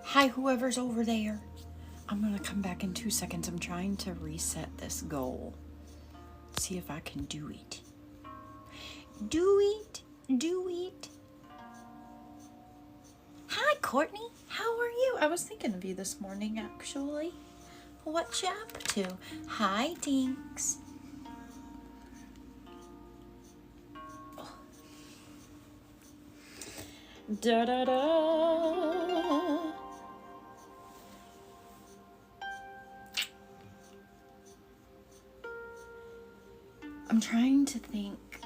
Hi, whoever's over there. I'm gonna come back in 2 seconds. I'm trying to reset this goal. See if I can do it. Do it. Do it. Hi, Courtney. How are you? I was thinking of you this morning, actually. What you up to? Hi, Dinks. Da da da. I'm trying to think.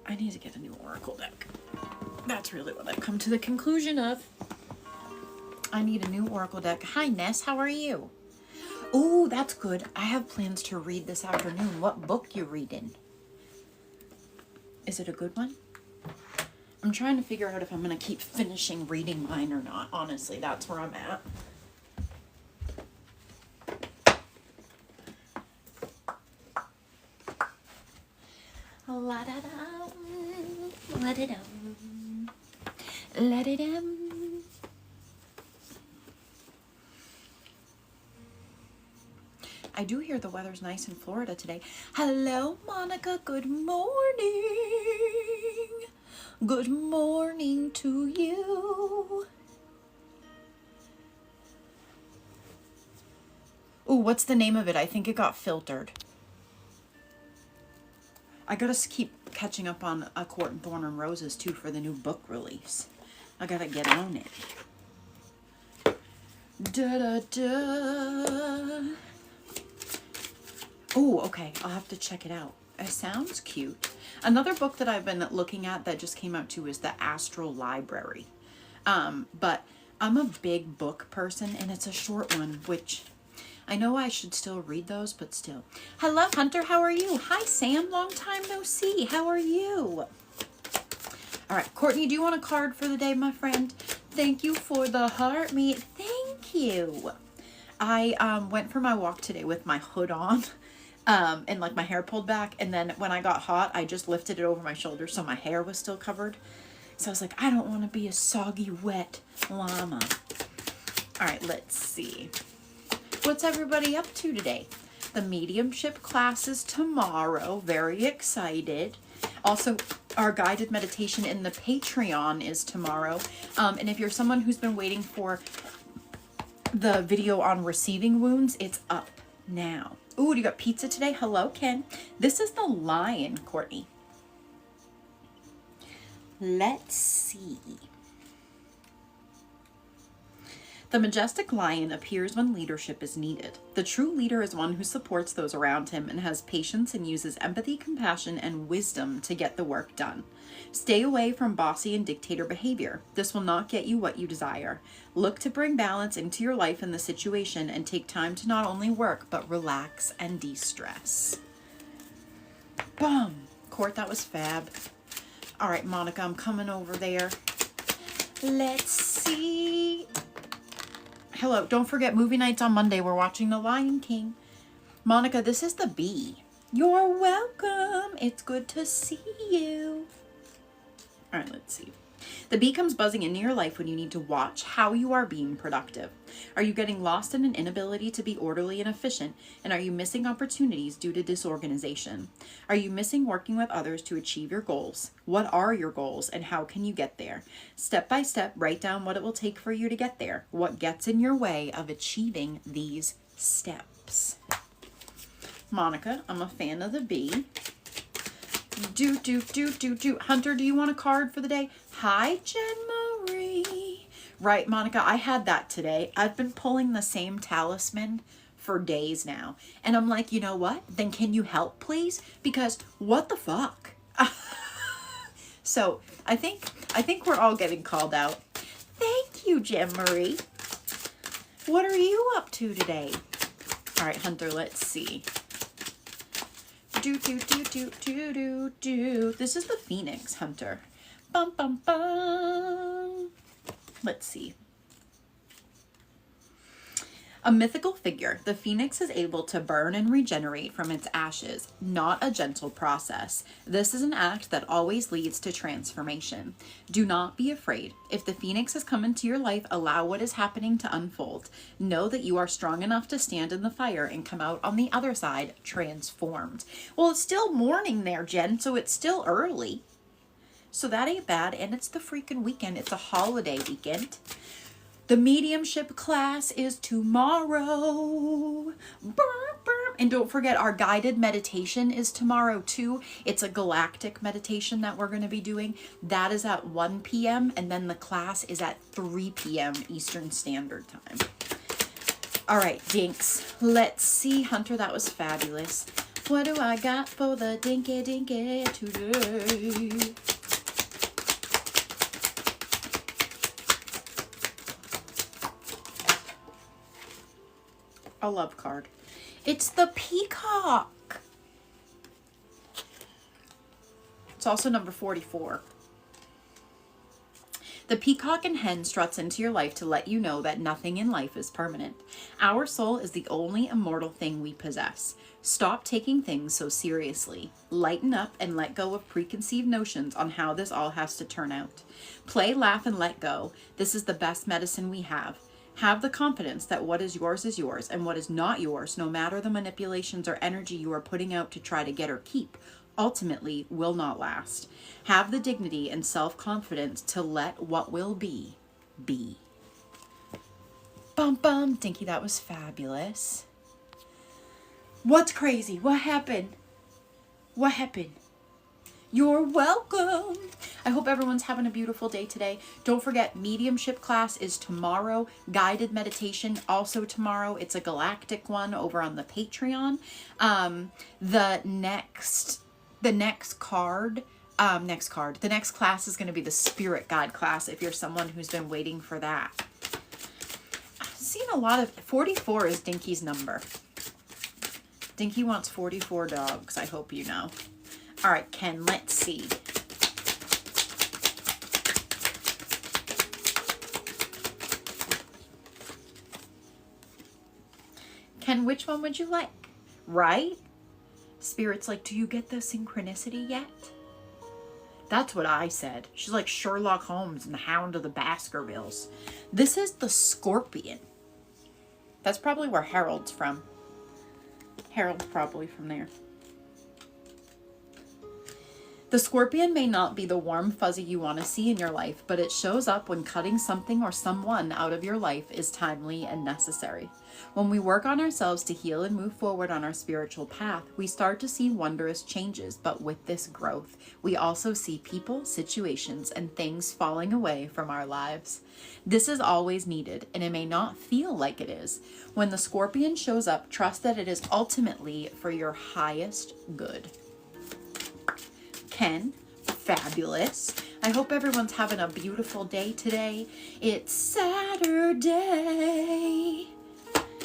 I need to get a new Oracle deck. That's really what I've come to the conclusion of. I need a new Oracle deck. Hi, Ness. How are you? Oh, that's good. I have plans to read this afternoon. What book you reading? Is it a good one? I'm trying to figure out if I'm going to keep finishing reading mine or not. Honestly, that's where I'm at. La-da-dum, la-da-dum, la-da-dum. I do hear the weather's nice in Florida today. Hello, Monica. Good morning. Good morning to you. Ooh, what's the name of it? I think it got filtered. I gotta keep catching up on A Court and Thorn and Roses too for the new book release. I gotta get on it. Da da da. Oh, okay. I'll have to check it out. It sounds cute. Another book that I've been looking at that just came out too is The Astral Library. But I'm a big book person and it's a short one, which I know I should still read those, but still. Hello, Hunter. How are you? Hi, Sam. Long time no see. How are you? All right, Courtney, do you want a card for the day, my friend? Thank you for the heart, me. Thank you. I went for my walk today with my hood on and like my hair pulled back. And then when I got hot, I just lifted it over my shoulders so my hair was still covered. So I was like, I don't want to be a soggy, wet llama. All right, let's see. What's everybody up to today? The mediumship class is tomorrow. Very excited. Also, our guided meditation in the Patreon is tomorrow. And if you're someone who's been waiting for the video on receiving wounds, it's up now. Ooh, you got pizza today? Hello, Ken. This is the lion, Courtney. Let's see. The majestic lion appears when leadership is needed. The true leader is one who supports those around him and has patience and uses empathy, compassion, and wisdom to get the work done. Stay away from bossy and dictator behavior. This will not get you what you desire. Look to bring balance into your life and the situation and take time to not only work, but relax and de-stress. Boom. Court, that was fab. All right, Monica, I'm coming over there. Let's see. Hello, don't forget movie nights on Monday. We're watching The Lion King. Monica, this is the bee. You're welcome. It's good to see you. All right, let's see. The bee comes buzzing into your life when you need to watch how you are being productive. Are you getting lost in an inability to be orderly and efficient? And are you missing opportunities due to disorganization? Are you missing working with others to achieve your goals? What are your goals and how can you get there? Step by step, write down what it will take for you to get there. What gets in your way of achieving these steps? Monica, I'm a fan of the bee. Hunter, do you want a card for the day? Hi, Jen Marie. Right, Monica, I had that today. I've been pulling the same talisman for days now. And I'm like, you know what? Then can you help, please? Because what the fuck? So I think we're all getting called out. Thank you, Jen Marie. What are you up to today? All right, Hunter, let's see. This is the Phoenix, Hunter. Bum, bum, bum. Let's see. A mythical figure, the phoenix is able to burn and regenerate from its ashes, not a gentle process. This is an act that always leads to transformation. Do not be afraid. If the phoenix has come into your life, allow what is happening to unfold. Know that you are strong enough to stand in the fire and come out on the other side transformed. Well, it's still morning there, Jen, so it's still early. So that ain't bad, and it's the freaking weekend. It's a holiday weekend. The mediumship class is tomorrow. And don't forget, our guided meditation is tomorrow too. It's a galactic meditation that we're going to be doing. That is at 1 p.m. and then the class is at 3 p.m. Eastern Standard Time. All right, dinks. Let's see, Hunter, that was fabulous. What do I got for the dinky dinky today? A love card. It's the peacock. It's also number 44. The peacock and hen struts into your life to let you know that nothing in life is permanent. Our soul is the only immortal thing we possess. Stop taking things so seriously. Lighten up and let go of preconceived notions on how this all has to turn out. Play, laugh, and let go. This is the best medicine we have. Have the confidence that what is yours, and what is not yours, no matter the manipulations or energy you are putting out to try to get or keep, ultimately will not last. Have the dignity and self-confidence to let what will be, be. Bum bum, Dinky, that was fabulous. What's crazy? What happened? What happened? You're welcome. I hope everyone's having a beautiful day today. Don't forget, mediumship class is tomorrow. Guided meditation also tomorrow. It's a galactic one over on the Patreon. The next class is going to be the spirit guide class if you're someone who's been waiting for that. I've seen a lot of 44 is Dinky's number. Dinky wants 44 dogs. I hope you know. All right, Ken, let's see. Ken, which one would you like? Right? Spirit's like, do you get the synchronicity yet? That's what I said. She's like Sherlock Holmes and the Hound of the Baskervilles. This is the Scorpion. That's probably where Harold's from. Harold's probably from there. The Scorpion may not be the warm fuzzy you want to see in your life, but it shows up when cutting something or someone out of your life is timely and necessary. When we work on ourselves to heal and move forward on our spiritual path, we start to see wondrous changes, but with this growth, we also see people, situations, and things falling away from our lives. This is always needed, and it may not feel like it is. When the Scorpion shows up, trust that it is ultimately for your highest good. Ken, fabulous. I hope everyone's having a beautiful day today. It's Saturday.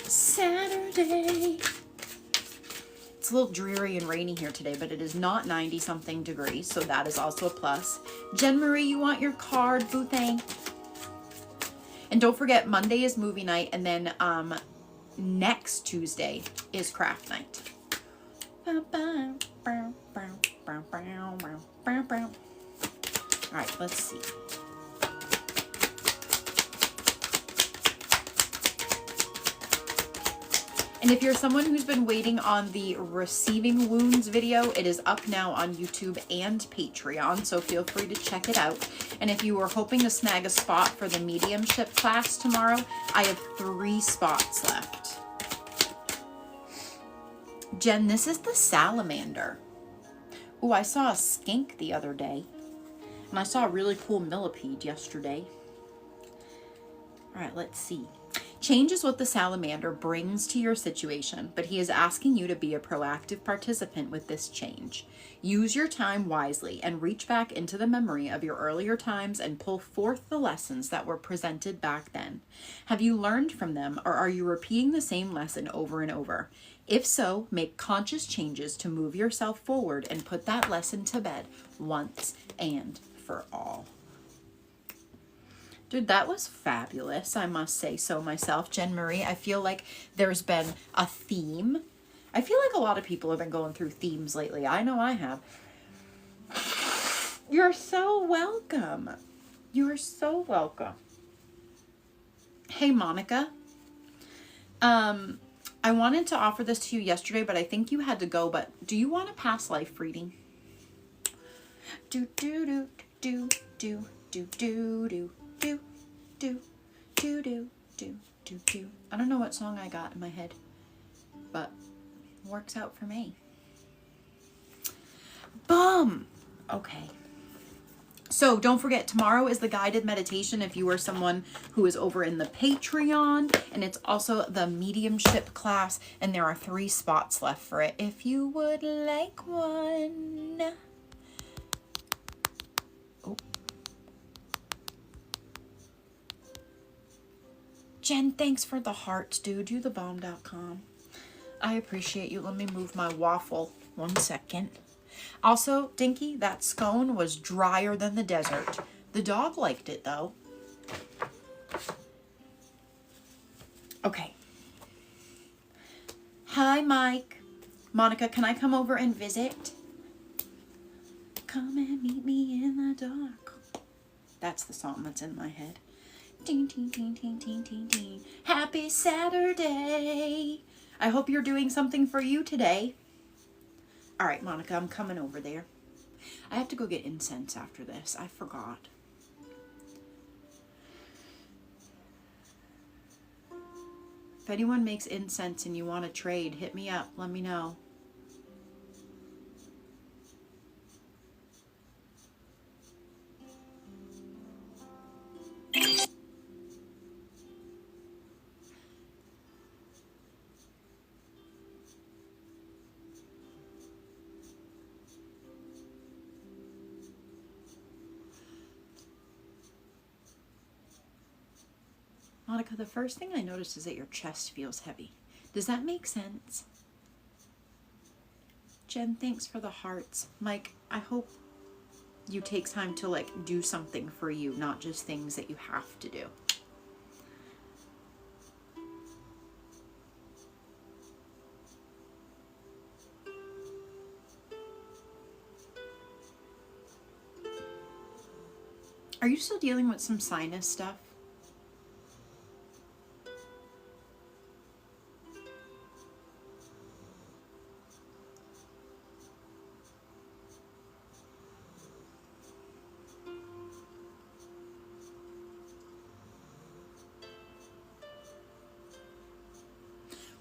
Saturday. It's a little dreary and rainy here today, but it is not 90-something degrees, so that is also a plus. Jen Marie, you want your card, boo thing? And don't forget, Monday is movie night, and then next Tuesday is craft night. All right, let's see. And if you're someone who's been waiting on the receiving wounds video, it is up now on YouTube and Patreon, so feel free to check it out. And if you were hoping to snag a spot for the mediumship class tomorrow, I have 3 spots left. Jen, this is the salamander. Ooh, I saw a skink the other day. And I saw a really cool millipede yesterday. All right, let's see. Change is what the salamander brings to your situation, but he is asking you to be a proactive participant with this change. Use your time wisely and reach back into the memory of your earlier times and pull forth the lessons that were presented back then. Have you learned from them, or are you repeating the same lesson over and over? If so, make conscious changes to move yourself forward and put that lesson to bed once and for all. Dude, that was fabulous, I must say so myself. Jen Marie, I feel like there's been a theme. I feel like a lot of people have been going through themes lately. I know I have. You're so welcome. You're so welcome. Hey, Monica. I wanted to offer this to you yesterday, but I think you had to go. But do you want a past life reading? Do do do do do do do do do do do do do do do. I don't know what song I got in my head, but works out for me. Boom. Okay. So don't forget, tomorrow is the guided meditation if you are someone who is over in the Patreon, and it's also the mediumship class, and there are 3 spots left for it if you would like one. Oh. Jen, thanks for the hearts, dude. You thebomb.com. I appreciate you. Let me move my waffle 1 second. Also, Dinky, that scone was drier than the desert. The dog liked it, though. Okay. Hi, Mike. Monica, can I come over and visit? Come and meet me in the dark. That's the song that's in my head. Ding, ding, ding, ding, ding, ding, ding. Happy Saturday. I hope you're doing something for you today. All right, Monica, I'm coming over there. I have to go get incense after this. I forgot. If anyone makes incense and you want to trade, hit me up. Let me know. Monica, the first thing I noticed is that your chest feels heavy. Does that make sense? Jen, thanks for the hearts. Mike, I hope you take time to do something for you, not just things that you have to do. Are you still dealing with some sinus stuff?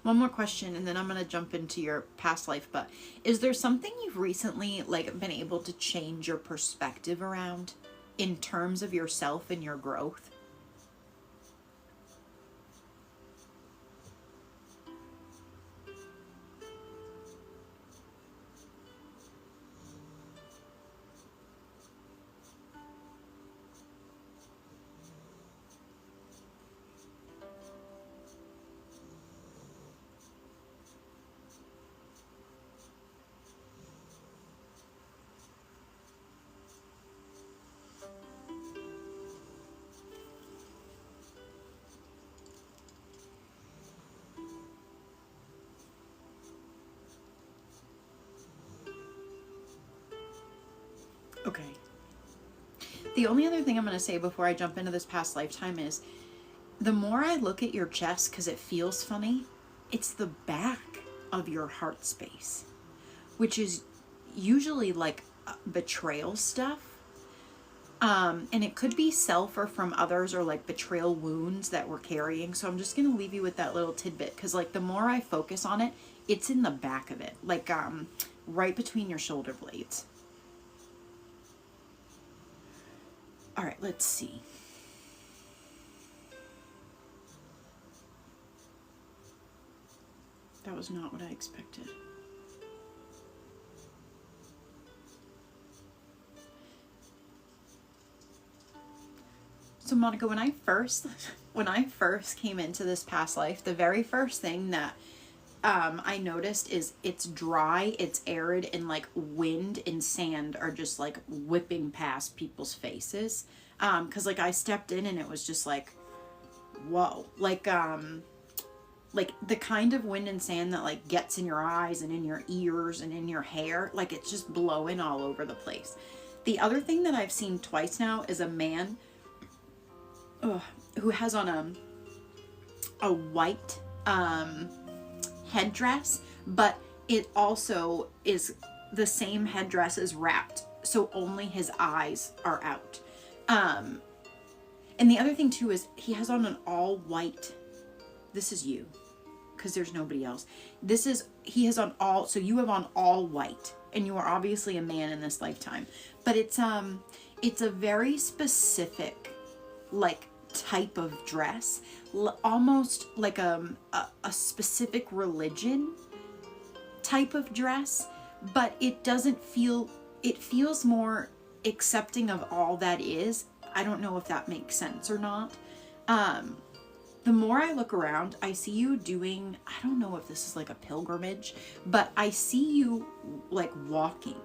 One more question, and then I'm going to jump into your past life, but is there something you've recently been able to change your perspective around in terms of yourself and your growth? Okay. The only other thing I'm going to say before I jump into this past lifetime is the more I look at your chest, because it feels funny, it's the back of your heart space, which is usually betrayal stuff. And it could be self or from others, or betrayal wounds that we're carrying. So I'm just going to leave you with that little tidbit, because the more I focus on it, it's in the back of it, right between your shoulder blades. All right, let's see. That was not what I expected. So Monica, when I first came into this past life, the very first thing that I noticed is it's dry, it's arid, and like wind and sand are just like whipping past people's faces. 'Cause like I stepped in and it was just like, whoa, like the kind of wind and sand that like gets in your eyes and in your ears and in your hair, like it's just blowing all over the place. The other thing that I've seen twice now is a man who has on a white headdress, but it also is the same headdress is wrapped, so only his eyes are out. And the other thing too is he has on an all white, this is you, because there's nobody else. He has on all, so you have on all white, and you are obviously a man in this lifetime, but it's a very specific, like, type of dress, almost like a specific religion type of dress, but it doesn't feel, it feels more accepting of all that is. I don't know if that makes sense or not. The more I look around, I see you doing, I don't know if this is like a pilgrimage, but I see you like walking.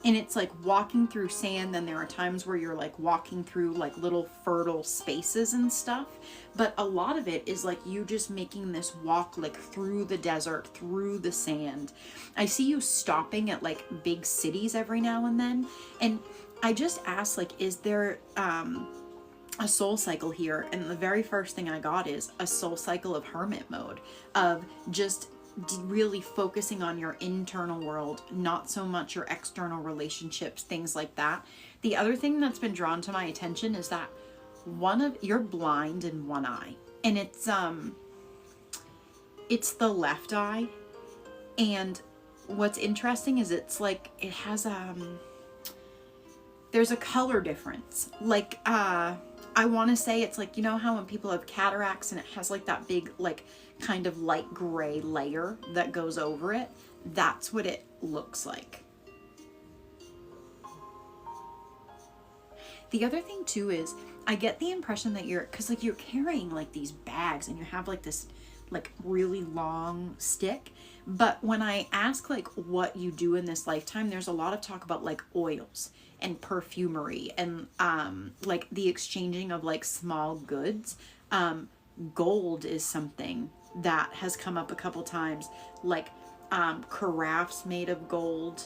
And it's like walking through sand, then there are times where you're like walking through like little fertile spaces and stuff. But a lot of it is like you just making this walk like through the desert, through the sand. I see you stopping at like big cities every now and then. And I just asked, like, is there a soul cycle here? And the very first thing I got is a soul cycle of hermit mode, of just really focusing on your internal world, not so much your external relationships, things like that. The other thing that's been drawn to my attention is that you're blind in one eye, and it's the left eye. And what's interesting is it's like it has there's a color difference. Like I want to say it's like, you know how when people have cataracts and it has like that big like kind of light gray layer that goes over it? That's what it looks like. The other thing too is I get the impression that because like you're carrying like these bags and you have like this like really long stick. But when I ask like what you do in this lifetime, there's a lot of talk about like oils and perfumery and like the exchanging of like small goods. Gold is something that has come up a couple times, like carafes made of gold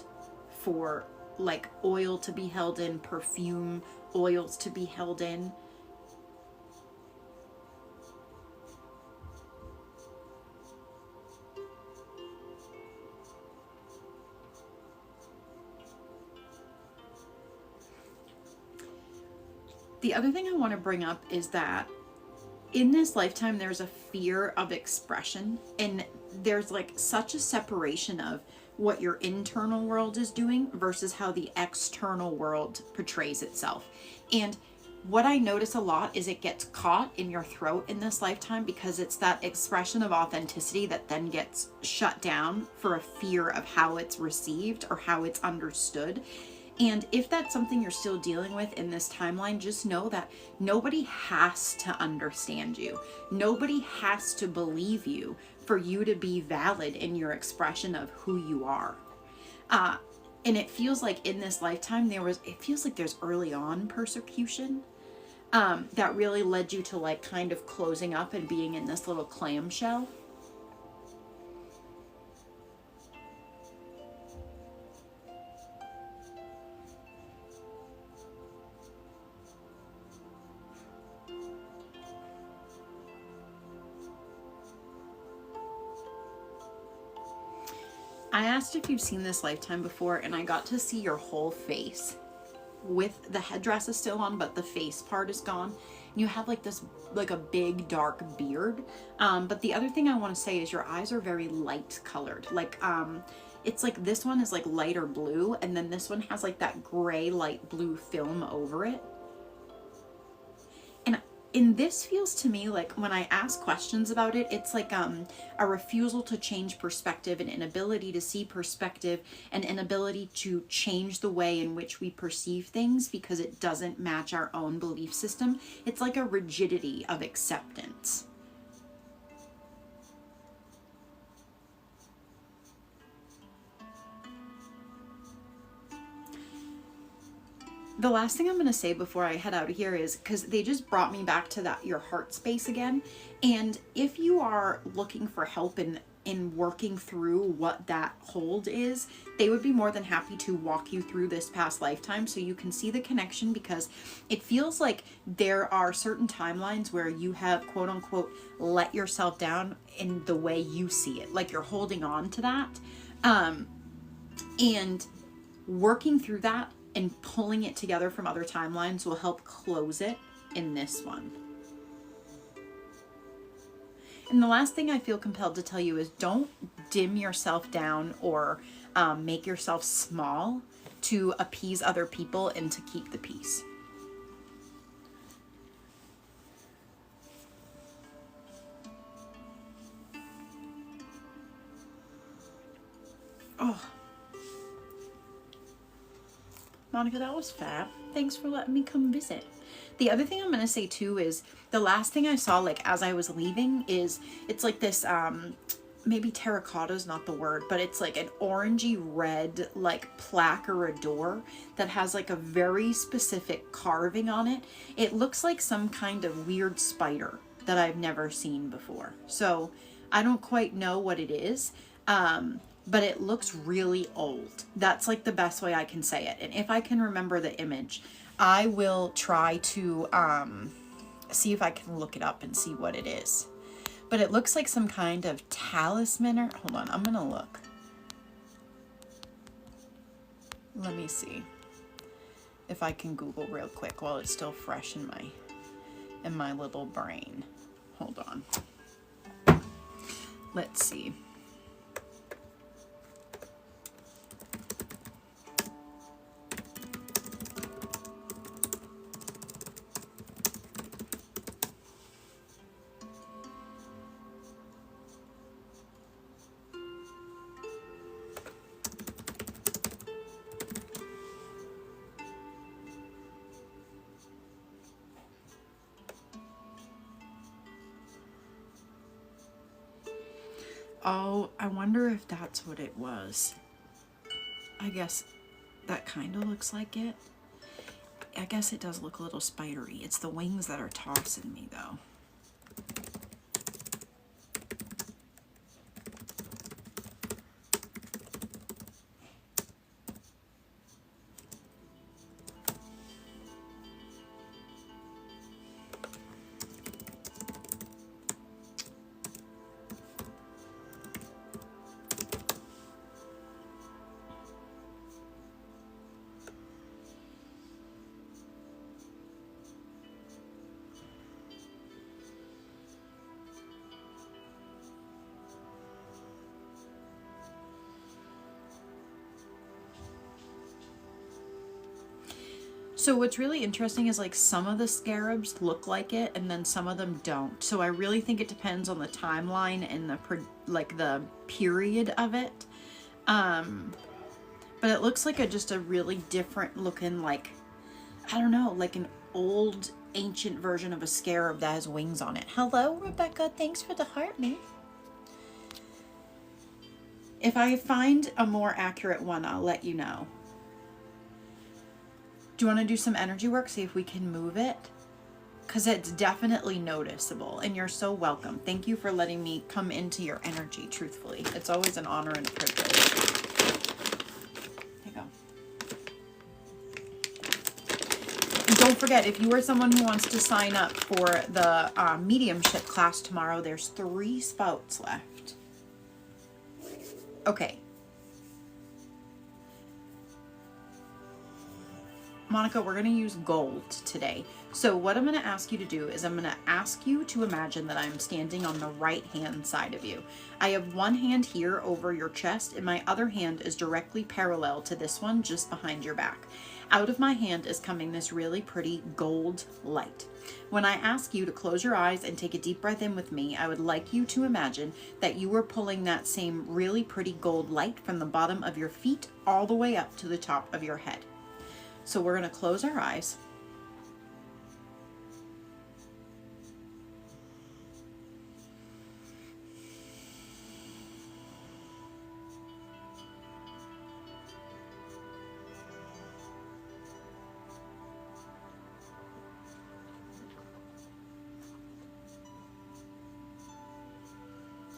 for like oil to be held in, perfume oils to be held in. The other thing I want to bring up is that in this lifetime, there's a fear of expression, and there's like such a separation of what your internal world is doing versus how the external world portrays itself. And what I notice a lot is it gets caught in your throat in this lifetime because it's that expression of authenticity that then gets shut down for a fear of how it's received or how it's understood. And if that's something you're still dealing with in this timeline, just know that nobody has to understand you. Nobody has to believe you for you to be valid in your expression of who you are. And it feels like in this lifetime, it feels like there's early on persecution that really led you to like kind of closing up and being in this little clamshell. I asked if you've seen this lifetime before, and I got to see your whole face with the headdress is still on, but the face part is gone. And you have like this, like a big dark beard. But the other thing I want to say is your eyes are very light colored. Like, it's like this one is like lighter blue, and then this one has like that gray light blue film over it. And And this feels to me like when I ask questions about it, it's like a refusal to change perspective, an inability to see perspective, an inability to change the way in which we perceive things because it doesn't match our own belief system. It's like a rigidity of acceptance. The last thing I'm going to say before I head out of here is, because they just brought me back to that your heart space again. And if you are looking for help in working through what that hold is, they would be more than happy to walk you through this past lifetime so you can see the connection, because it feels like there are certain timelines where you have quote unquote let yourself down in the way you see it, like you're holding on to that, and working through that and pulling it together from other timelines will help close it in this one. And the last thing I feel compelled to tell you is don't dim yourself down or make yourself small to appease other people and to keep the peace. Oh, Monica, that was fab. Thanks for letting me come visit. The other thing I'm going to say too is the last thing I saw, like as I was leaving, is it's like this, maybe terracotta is not the word, but it's like an orangey red, like plaque or a door that has like a very specific carving on it. It looks like some kind of weird spider that I've never seen before. So I don't quite know what it is. But it looks really old. That's like the best way I can say it. And if I can remember the image, I will try to see if I can look it up and see what it is. But it looks like some kind of talisman or, hold on, I'm gonna look. Let me see if I can Google real quick while it's still fresh in my little brain. Hold on. Let's see. Oh, I wonder if that's what it was. I guess that kind of looks like it. I guess it does look a little spidery. It's the wings that are tossing me though. So what's really interesting is like some of the scarabs look like it and then some of them don't. So I really think it depends on the timeline and the period of it. But it looks like just a really different looking, like, I don't know, like an old ancient version of a scarab that has wings on it. Hello, Rebecca. Thanks for the heart, man. If I find a more accurate one, I'll let you know. Do you want to do some energy work? See if we can move it? Because it's definitely noticeable. And you're so welcome. Thank you for letting me come into your energy, truthfully. It's always an honor and a privilege. There you go. And don't forget, if you are someone who wants to sign up for the mediumship class tomorrow, there's 3 spots left. Okay. Monica, we're going to use gold today. So what I'm going to ask you to do is I'm going to ask you to imagine that I'm standing on the right hand side of you. I have one hand here over your chest and my other hand is directly parallel to this one just behind your back. Out of my hand is coming this really pretty gold light. When I ask you to close your eyes and take a deep breath in with me, I would like you to imagine that you are pulling that same really pretty gold light from the bottom of your feet all the way up to the top of your head. So we're going to close our eyes.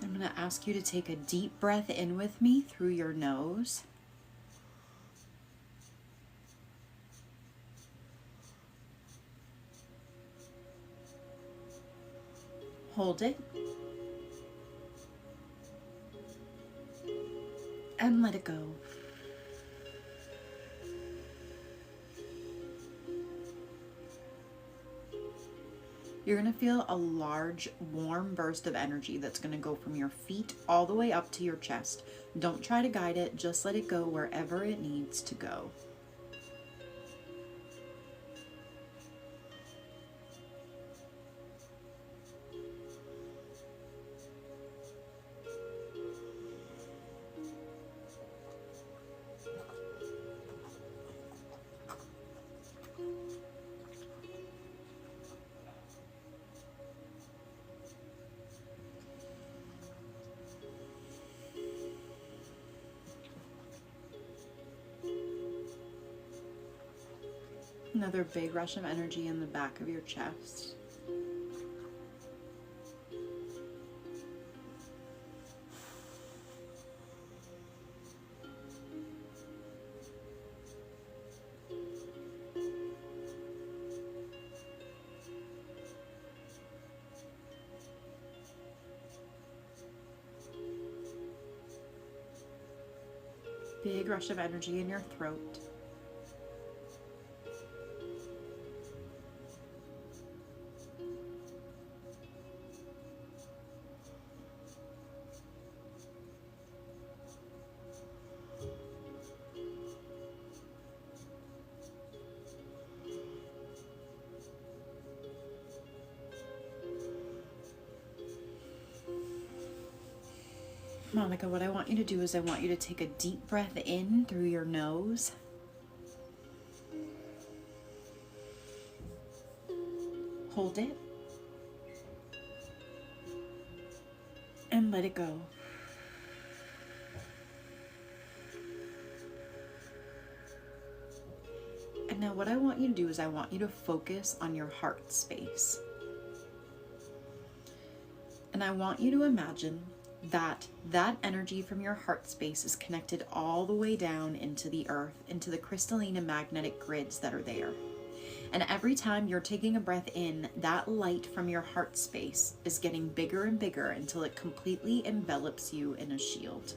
I'm going to ask you to take a deep breath in with me through your nose. Hold it. And let it go. You're going to feel a large, warm burst of energy that's going to go from your feet all the way up to your chest. Don't try to guide it, just let it go wherever it needs to go. Another big rush of energy in the back of your chest. Big rush of energy in your throat. Monica, what I want you to do is I want you to take a deep breath in through your nose. Hold it. And let it go. And now what I want you to do is I want you to focus on your heart space. And I want you to imagine that energy from your heart space is connected all the way down into the earth, into the crystalline and magnetic grids that are there. And every time you're taking a breath in, that light from your heart space is getting bigger and bigger until it completely envelops you in a shield.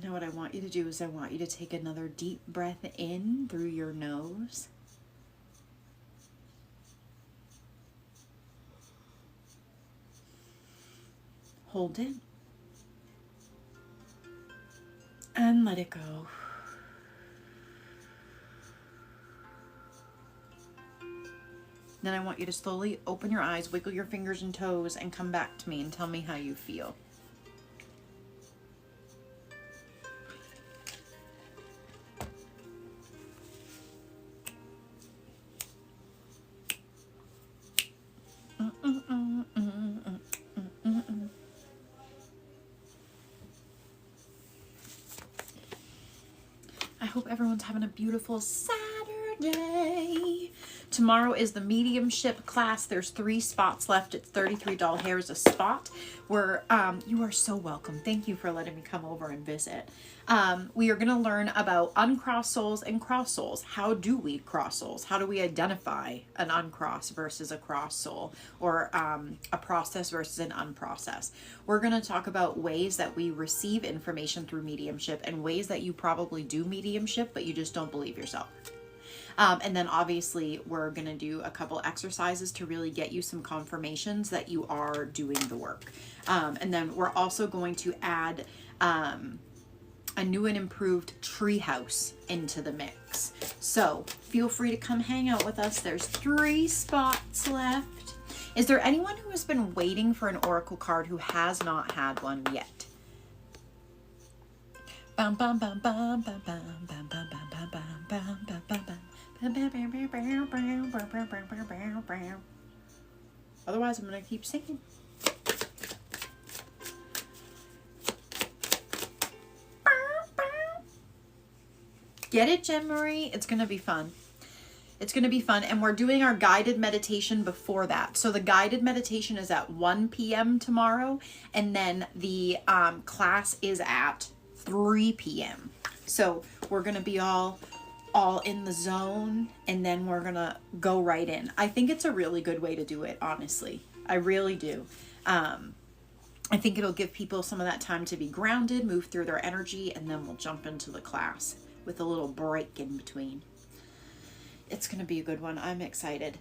Now what I want you to do is I want you to take another deep breath in through your nose. Hold it. And let it go. Then I want you to slowly open your eyes, wiggle your fingers and toes, and come back to me and tell me how you feel. I hope everyone's having a beautiful Saturday. Tomorrow is the mediumship class. There's 3 spots left. It's $33 a spot. You are so welcome. Thank you for letting me come over and visit. We are going to learn about uncrossed souls and cross souls. How do we cross souls? How do we identify an uncrossed versus a cross soul, or a process versus an unprocessed? We're going to talk about ways that we receive information through mediumship and ways that you probably do mediumship, but you just don't believe yourself. And then obviously we're going to do a couple exercises to really get you some confirmations that you are doing the work. And then we're also going to add a new and improved treehouse into the mix. So feel free to come hang out with us. There's 3 spots left. Is there anyone who has been waiting for an oracle card who has not had one yet? Bum, bum, bum, bum, bum, bum, bum, bum, bum, bum, bum, bum, bum, bum, bum. Otherwise, I'm going to keep singing. Get it, Jen Marie? It's going to be fun. It's going to be fun. And we're doing our guided meditation before that. So the guided meditation is at 1 p.m. tomorrow. And then the class is at 3 p.m. So we're going to be all in the zone, and then we're gonna go right in. I think it's a really good way to do it, honestly. I really do. I think it'll give people some of that time to be grounded, move through their energy, and then we'll jump into the class with a little break in between. It's gonna be a good one. I'm excited.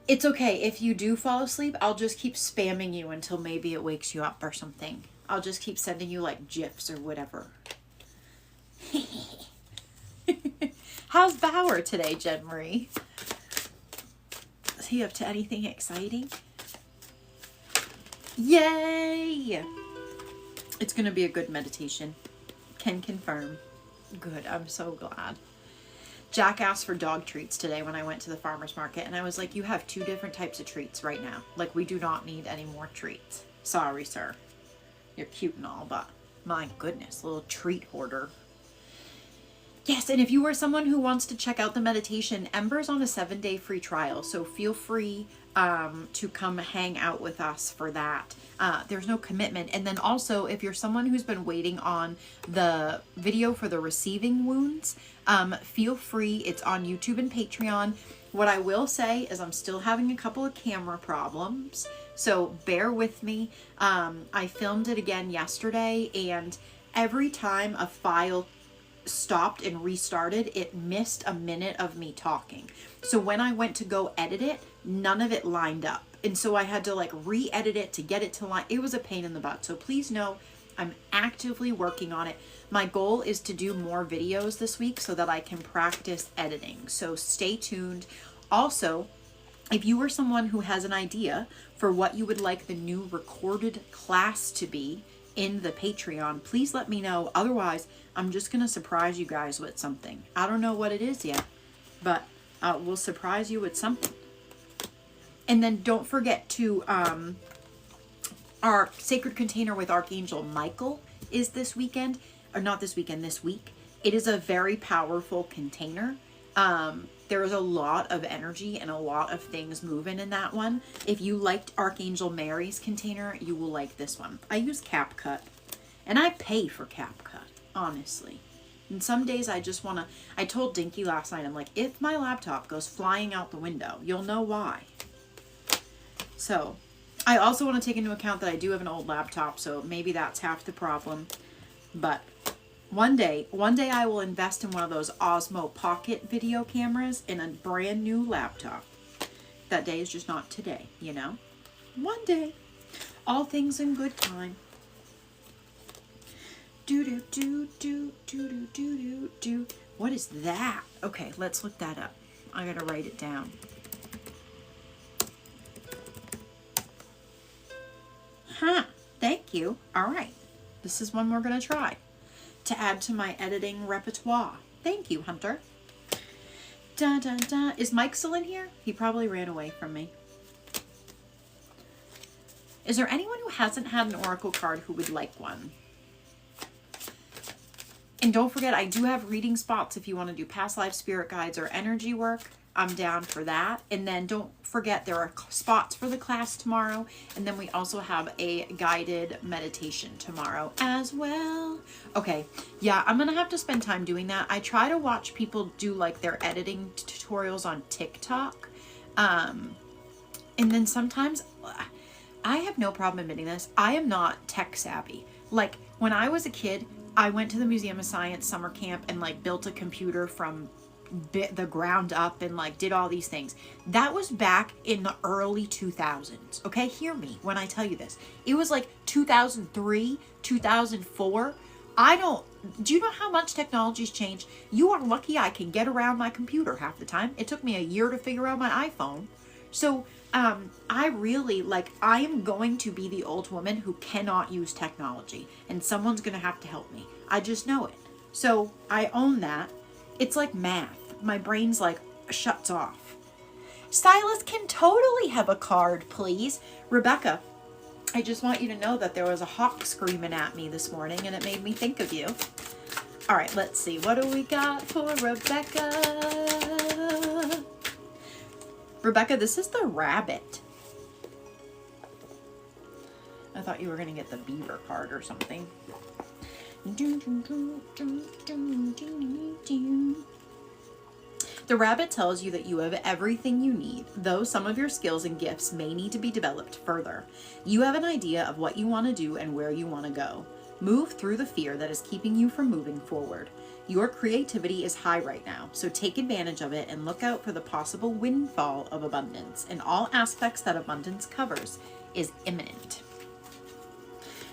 It's okay if you do fall asleep. I'll just keep spamming you until maybe it wakes you up or something. I'll just keep sending you like GIFs or whatever. How's Bauer today, Jen Marie? Is he up to anything exciting? Yay! It's going to be a good meditation. Can confirm. Good. I'm so glad. Jack asked for dog treats today when I went to the farmer's market, and I was like, you have 2 different types of treats right now. Like, we do not need any more treats. Sorry, sir. You're cute and all, but my goodness, little treat hoarder. Yes, and if you are someone who wants to check out the meditation, Ember's on a 7-day free trial, so feel free to come hang out with us for that. There's no commitment. And then also, if you're someone who's been waiting on the video for the receiving wounds, feel free. It's on YouTube and Patreon. What I will say is I'm still having a couple of camera problems, so bear with me. I filmed it again yesterday, and every time a file stopped and restarted, it missed a minute of me talking. So when I went to go edit it, none of it lined up. And so I had to like re-edit it to get it to line. It was a pain in the butt. So please know I'm actively working on it. My goal is to do more videos this week so that I can practice editing. So stay tuned. Also, if you are someone who has an idea for what you would like the new recorded class to be in the Patreon, please let me know. Otherwise, I'm just going to surprise you guys with something. I don't know what it is yet, but we'll surprise you with something. And then don't forget to, our Sacred Container with Archangel Michael is this weekend, or not this weekend, this week. It is a very powerful container. There is a lot of energy and a lot of things moving in that one. If you liked Archangel Mary's container, you will like this one. I use CapCut, and I pay for CapCut, honestly. And some days I just want to, I told Dinky last night, I'm like, if my laptop goes flying out the window, you'll know why. So I also want to take into account that I do have an old laptop, so maybe that's half the problem. But one day I will invest in one of those Osmo Pocket video cameras in a brand new laptop. That day is just not today, you know? One day. All things in good time. Do. What is that? Okay, let's look that up. I gotta write it down. Huh. Thank you. All right. This is one we're gonna try to add to my editing repertoire. Thank you, Hunter. Dun, dun, dun. Is Mike still in here? He probably ran away from me. Is there anyone who hasn't had an oracle card who would like one? And don't forget, I do have reading spots if you want to do past life spirit guides or energy work. I'm down for that. And then don't forget there are spots for the class tomorrow. And then we also have a guided meditation tomorrow as well. Okay, yeah, I'm gonna have to spend time doing that. I try to watch people do like their editing tutorials on TikTok. And then sometimes, I have no problem admitting this, I am not tech savvy. Like when I was a kid, I went to the Museum of Science summer camp and like built a computer from the ground up and like did all these things. That was back in the early 2000s. Okay, hear me when I tell you this. It was like 2003, 2004. Do you know how much technology's changed? You are lucky I can get around my computer half the time. It took me a year to figure out my iPhone. So I really, like, I am going to be the old woman who cannot use technology, and someone's going to have to help me. I just know it. So I own that. It's like math. My brain's like shuts off. Silas can totally have a card, please. Rebecca, I just want you to know that there was a hawk screaming at me this morning, and it made me think of you. All right, let's see. What do we got for Rebecca? Rebecca, this is the rabbit. I thought you were going to get the beaver card or something. The rabbit tells you that you have everything you need, though some of your skills and gifts may need to be developed further. You have an idea of what you want to do and where you want to go. Move through the fear that is keeping you from moving forward. Your creativity is high right now, so take advantage of it and look out for the possible windfall of abundance. In all aspects that abundance covers is imminent.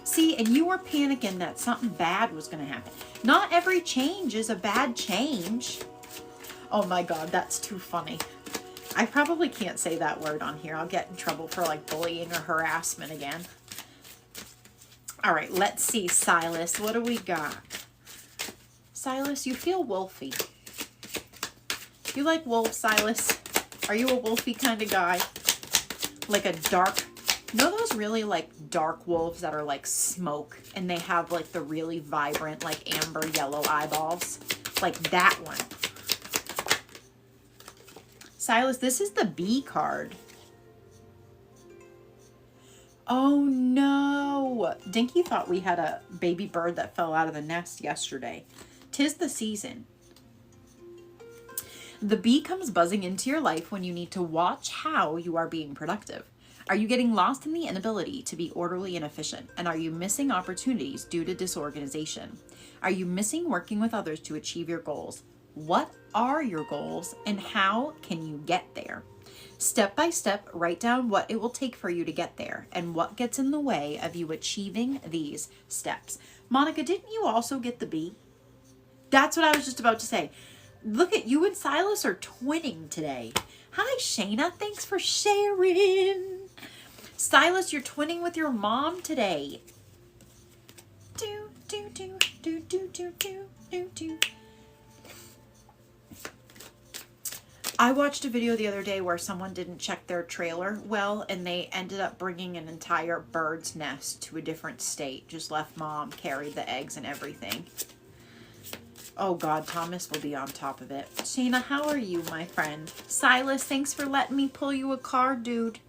See, and you were panicking that something bad was going to happen. Not every change is a bad change. Oh my God, that's too funny. I probably can't say that word on here. I'll get in trouble for like bullying or harassment again. All right, let's see, Silas. What do we got? Silas, you feel wolfy. You like wolves, Silas? Are you a wolfy kind of guy? Like a dark, you know those really like dark wolves that are like smoke and they have like the really vibrant like amber yellow eyeballs? Like that one. Silas, this is the bee card. Oh no. Dinky thought we had a baby bird that fell out of the nest yesterday. 'Tis the season. The bee comes buzzing into your life when you need to watch how you are being productive. Are you getting lost in the inability to be orderly and efficient? And are you missing opportunities due to disorganization? Are you missing working with others to achieve your goals? What are your goals and how can you get there? Step by step, write down what it will take for you to get there and what gets in the way of you achieving these steps. Monica, didn't you also get the bee? That's what I was just about to say. Look at you and Silas are twinning today. Hi, Shayna. Thanks for sharing. Silas, you're twinning with your mom today. Do, do, do, do, do, do, do, do, do. I watched a video the other day where someone didn't check their trailer well and they ended up bringing an entire bird's nest to a different state. Just left mom, carried the eggs and everything. Oh God, Thomas will be on top of it. Shayna, how are you, my friend? Silas, thanks for letting me pull you a card, dude.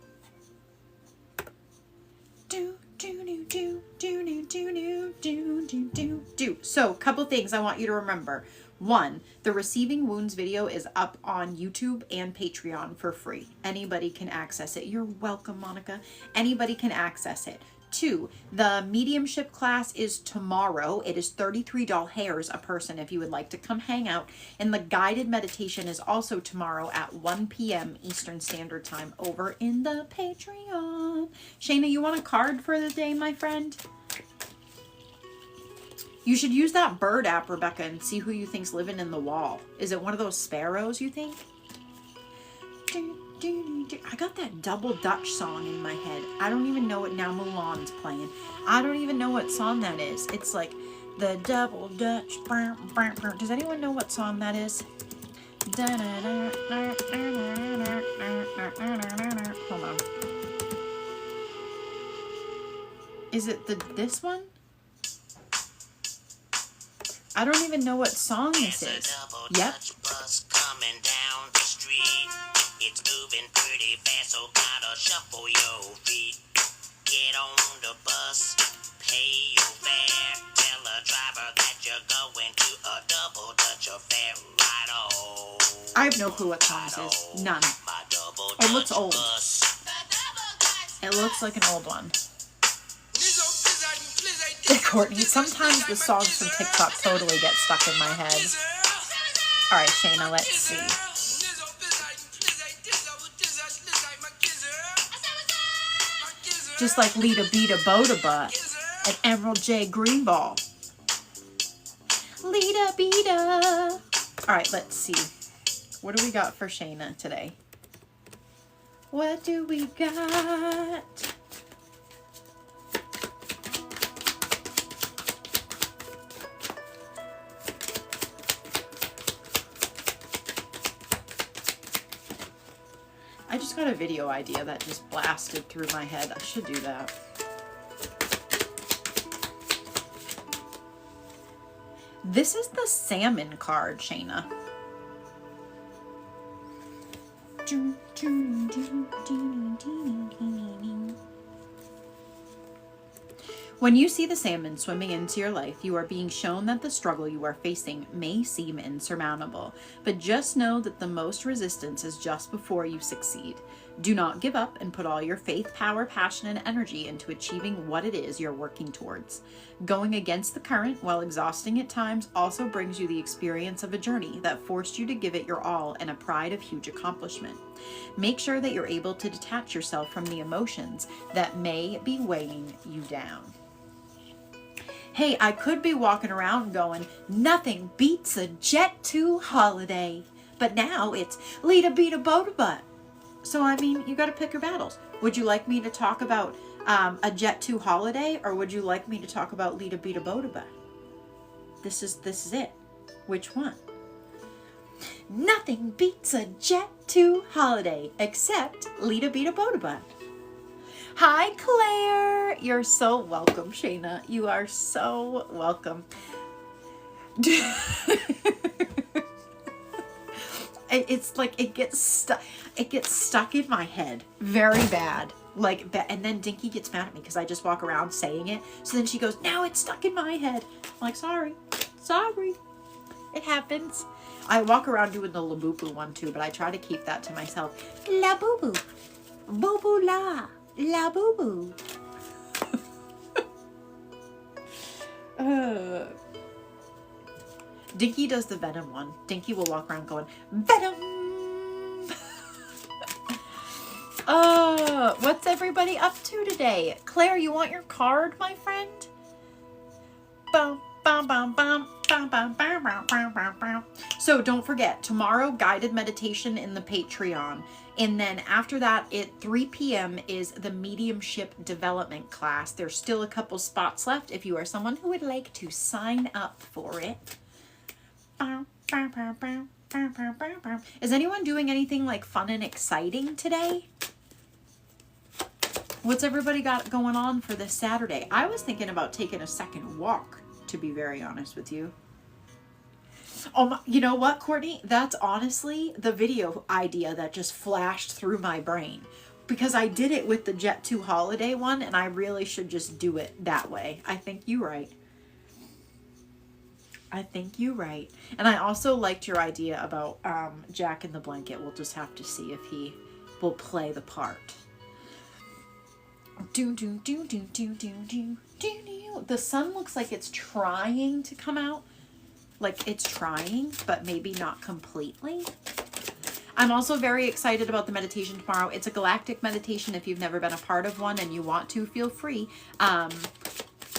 So, couple things I want you to remember. One, the Receiving Wounds video is up on YouTube and Patreon for free. Anybody can access it. You're welcome, Monica. Anybody can access it. Two, the mediumship class is tomorrow. It is $33 a person if you would like to come hang out. And the guided meditation is also tomorrow at 1 p.m. Eastern Standard Time over in the Patreon. Shayna, you want a card for the day, my friend? You should use that bird app, Rebecca, and see who you think's living in the wall. Is it one of those sparrows, you think? I got that double Dutch song in my head. I don't even know what now Mulan's playing. I don't even know what song that is. It's like the double Dutch. Does anyone know what song that is? Hold on. Is it this one? I don't even know what song this is. Yep. so gotta shuffle your feet. Get on the bus, pay your fare. Tell the driver that you're going to a double Dutch affair. Right on. I have no clue what song this is. None. It looks old. It looks like an old one. Courtney, sometimes the songs from TikTok totally get stuck in my head. All right, Shayna, let's see. Just like Lita Beta Boda Butt and Emerald J Greenball. Lita Beta. All right, let's see. What do we got for Shayna today? What do we got? I just got a video idea that just blasted through my head. I should do that. This is the salmon card, Shayna. When you see the salmon swimming into your life, you are being shown that the struggle you are facing may seem insurmountable, but just know that the most resistance is just before you succeed. Do not give up and put all your faith, power, passion, and energy into achieving what it is you're working towards. Going against the current, while exhausting at times, also brings you the experience of a journey that forced you to give it your all and a pride of huge accomplishment. Make sure that you're able to detach yourself from the emotions that may be weighing you down. Hey, I could be walking around going, nothing beats a Jet 2 holiday. But now it's Lita Beta Boda Butt. So, I mean, you got to pick your battles. Would you like me to talk about a Jet 2 holiday, or would you like me to talk about Lita Beta Boda Butt? This is it. Which one? Nothing beats a Jet 2 holiday except Lita Beta Boda Butt. Hi, Claire. You're so welcome, Shayna. You are so welcome. It's like it gets stuck in my head very bad. Like, and then Dinky gets mad at me because I just walk around saying it. So then she goes, now it's stuck in my head. I'm like, sorry. It happens. I walk around doing the La Boo Boo one too, but I try to keep that to myself. La Boo Boo. Boo Boo La. La Boo Boo. Dinky does the Venom one. Dinky will walk around going, Venom! What's everybody up to today? Claire, you want your card, my friend? Bum, bum, bum, bum, bum, bum, bum, bum, bum, bum, bum. So don't forget, tomorrow, guided meditation in the Patreon. And then after that, at 3 p.m. is the mediumship development class. There's still a couple spots left if you are someone who would like to sign up for it. Is anyone doing anything like fun and exciting today? What's everybody got going on for this Saturday? I was thinking about taking a second walk, to be very honest with you. Oh, you know what, Courtney? That's honestly the video idea that just flashed through my brain. Because I did it with the Jet 2 holiday one, and I really should just do it that way. I think you're right. And I also liked your idea about Jack in the Blanket. We'll just have to see if he will play the part. The sun looks like it's trying to come out. Like it's trying, but maybe not completely. I'm also very excited about the meditation tomorrow. It's a galactic meditation. If you've never been a part of one and you want to, feel free.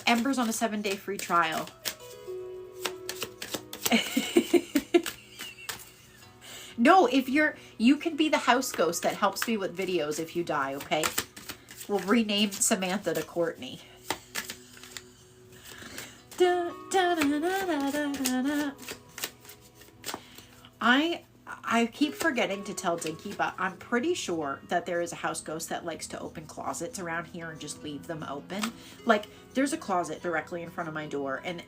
Ember's on a 7-day free trial. No, you can be the house ghost that helps me with videos if you die, okay? We'll rename Samantha to Courtney. I keep forgetting to tell Dinky, but I'm pretty sure that there is a house ghost that likes to open closets around here and just leave them open. Like, there's a closet directly in front of my door, and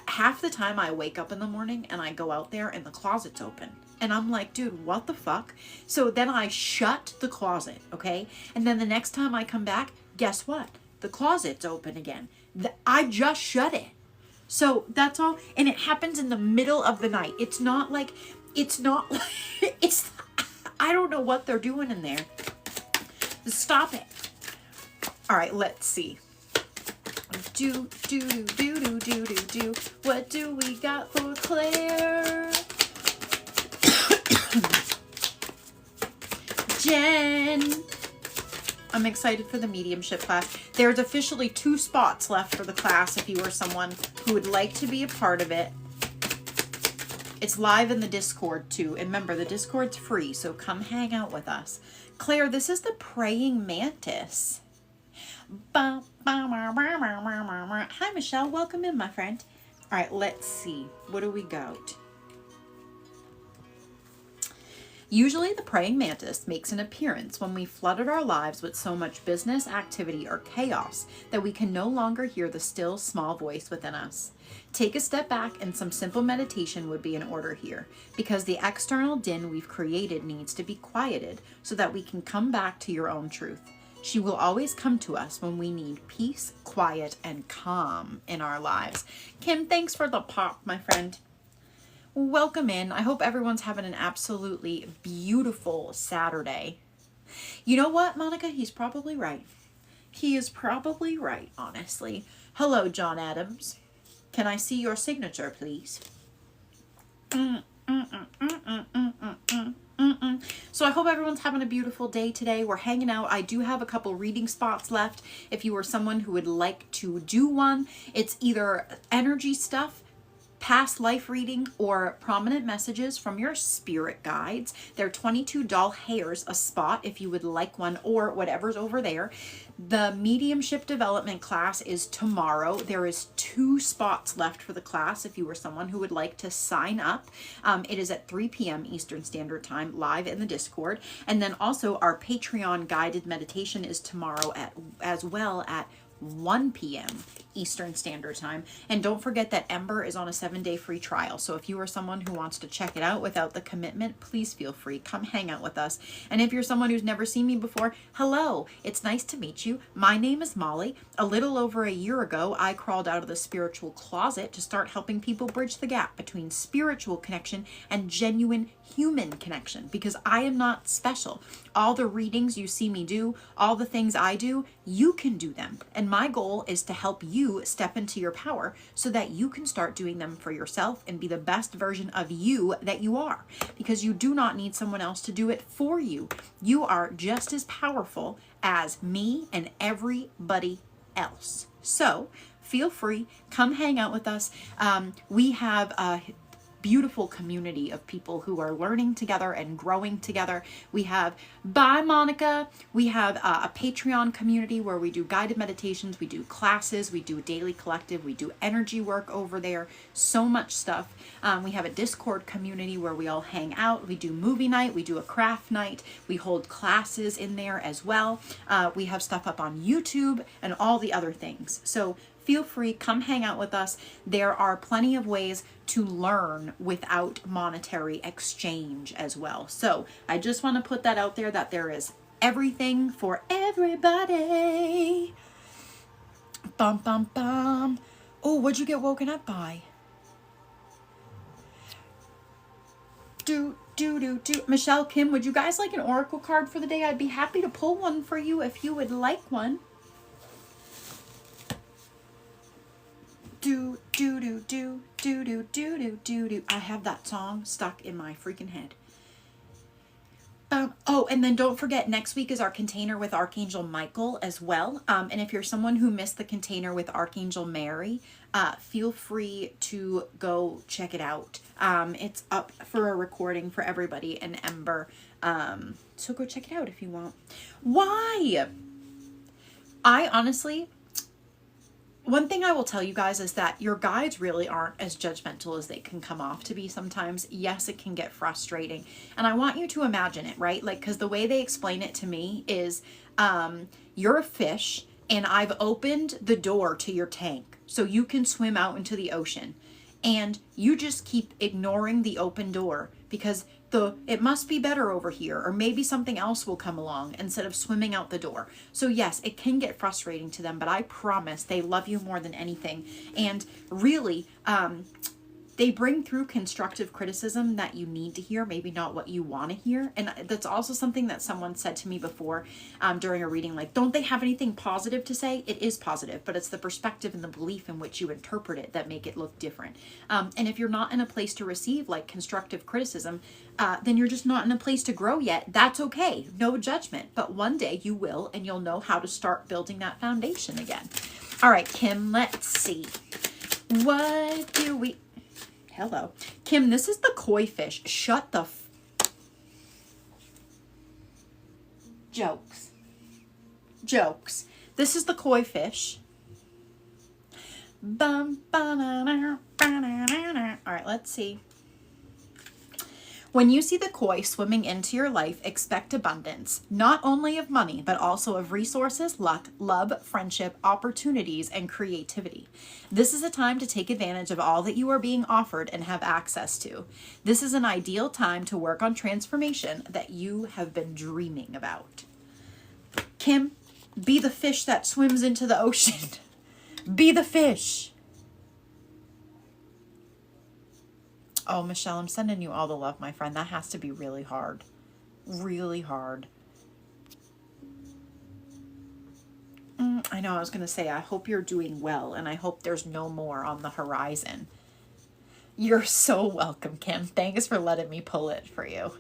half the time I wake up in the morning and I go out there and the closet's open. And I'm like, dude, what the fuck? So then I shut the closet, okay? And then the next time I come back, guess what? The closet's open again. I just shut it. So that's all. And it happens in the middle of the night. It's not like, it's, I don't know what they're doing in there. Stop it. All right, let's see. Do. What do we got for Claire? Jen. I'm excited for the mediumship class. There's officially 2 spots left for the class if you are someone who would like to be a part of it. It's live in the Discord too. And remember, the Discord's free, so come hang out with us. Claire, this is the praying mantis. Hi, Michelle. Welcome in, my friend. All right, let's see. What do we got? Usually the praying mantis makes an appearance when we flooded our lives with so much business, activity, or chaos that we can no longer hear the still, small voice within us. Take a step back and some simple meditation would be in order here, because the external din we've created needs to be quieted so that we can come back to your own truth. She will always come to us when we need peace, quiet, and calm in our lives. Kim, thanks for the pop, my friend. Welcome in. I hope everyone's having an absolutely beautiful Saturday. You know what, Monica? He's probably right. He is probably right, honestly. Hello, John Adams. Can I see your signature, please? So I hope everyone's having a beautiful day today. We're hanging out. I do have a couple reading spots left. If you are someone who would like to do one, it's either energy stuff, past life reading, or prominent messages from your spirit guides. They're $22 hairs a spot if you would like one, or whatever's over there. The mediumship development class is tomorrow. There is 2 spots left for the class if you were someone who would like to sign up. It is at 3 p.m. Eastern Standard Time, live in the Discord. And then also our Patreon guided meditation is tomorrow as well at 1 p.m. Eastern Standard Time. And don't forget that Ember is on a 7-day free trial. So if you are someone who wants to check it out without the commitment, please feel free. Come hang out with us. And if you're someone who's never seen me before, hello. It's nice to meet you. My name is Molly. A little over a year ago, I crawled out of the spiritual closet to start helping people bridge the gap between spiritual connection and genuine human connection, because I am not special. All the readings you see me do, all the things I do, you can do them. And my goal is to help you step into your power so that you can start doing them for yourself and be the best version of you that you are, because you do not need someone else to do it for you. You are just as powerful as me and everybody else. So feel free, come hang out with us. We have a beautiful community of people who are learning together and growing together. We have, bye Monica, we have a Patreon community where we do guided meditations, we do classes, we do daily collective, we do energy work over there, so much stuff. We have a Discord community where we all hang out, we do movie night, we do a craft night, we hold classes in there as well. We have stuff up on YouTube and all the other things. So feel free, come hang out with us. There are plenty of ways to learn without monetary exchange as well. So I just want to put that out there, that there is everything for everybody. Bum, bum, bum. Oh, what'd you get woken up by? Do. Michelle, Kim, would you guys like an oracle card for the day? I'd be happy to pull one for you if you would like one. Do. I have that song stuck in my freaking head. Oh, and then don't forget, next week is our container with Archangel Michael as well. And if you're someone who missed the container with Archangel Mary, feel free to go check it out. It's up for a recording for everybody and Ember. So go check it out if you want. Why? I honestly... One thing I will tell you guys is that your guides really aren't as judgmental as they can come off to be sometimes. Yes, it can get frustrating. And I want you to imagine it, right? Like, because the way they explain it to me is you're a fish and I've opened the door to your tank so you can swim out into the ocean. And you just keep ignoring the open door because it must be better over here, or maybe something else will come along instead of swimming out the door. So yes, it can get frustrating to them, but I promise they love you more than anything. And really, they bring through constructive criticism that you need to hear, maybe not what you want to hear. And that's also something that someone said to me before during a reading, like, don't they have anything positive to say? It is positive, but it's the perspective and the belief in which you interpret it that make it look different. And if you're not in a place to receive like constructive criticism, then you're just not in a place to grow yet. That's okay. No judgment. But one day you will, and you'll know how to start building that foundation again. All right, Kim, let's see. What do we... Hello. Kim, this is the koi fish. Shut the Jokes. Jokes. This is the koi fish. All right, let's see. When you see the koi swimming into your life, expect abundance, not only of money, but also of resources, luck, love, friendship, opportunities, and creativity. This is a time to take advantage of all that you are being offered and have access to. This is an ideal time to work on transformation that you have been dreaming about. Kim, be the fish that swims into the ocean. Be the fish. Oh, Michelle, I'm sending you all the love, my friend. That has to be really hard. Really hard. I know, I was going to say, I hope you're doing well, and I hope there's no more on the horizon. You're so welcome, Kim. Thanks for letting me pull it for you.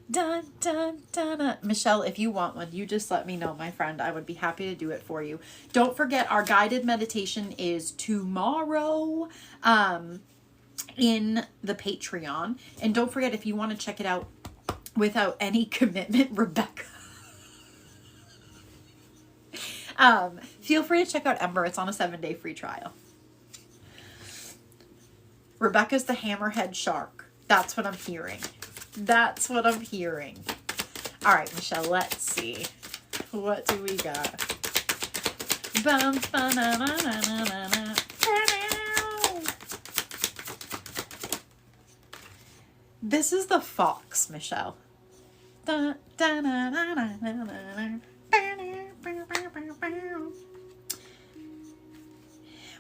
Dun, dun, dun, dun. Michelle, if you want one, you just let me know, my friend. I would be happy to do it for you. Don't forget, our guided meditation is tomorrow. In the Patreon. And don't forget, if you want to check it out without any commitment, Rebecca. Feel free to check out Ember. It's on a 7-day free trial. Rebecca's the hammerhead shark. That's what I'm hearing. That's what I'm hearing. All right, Michelle, let's see. What do we got? Bum, ba-na-na-na-na-na-na. This is the fox, Michelle.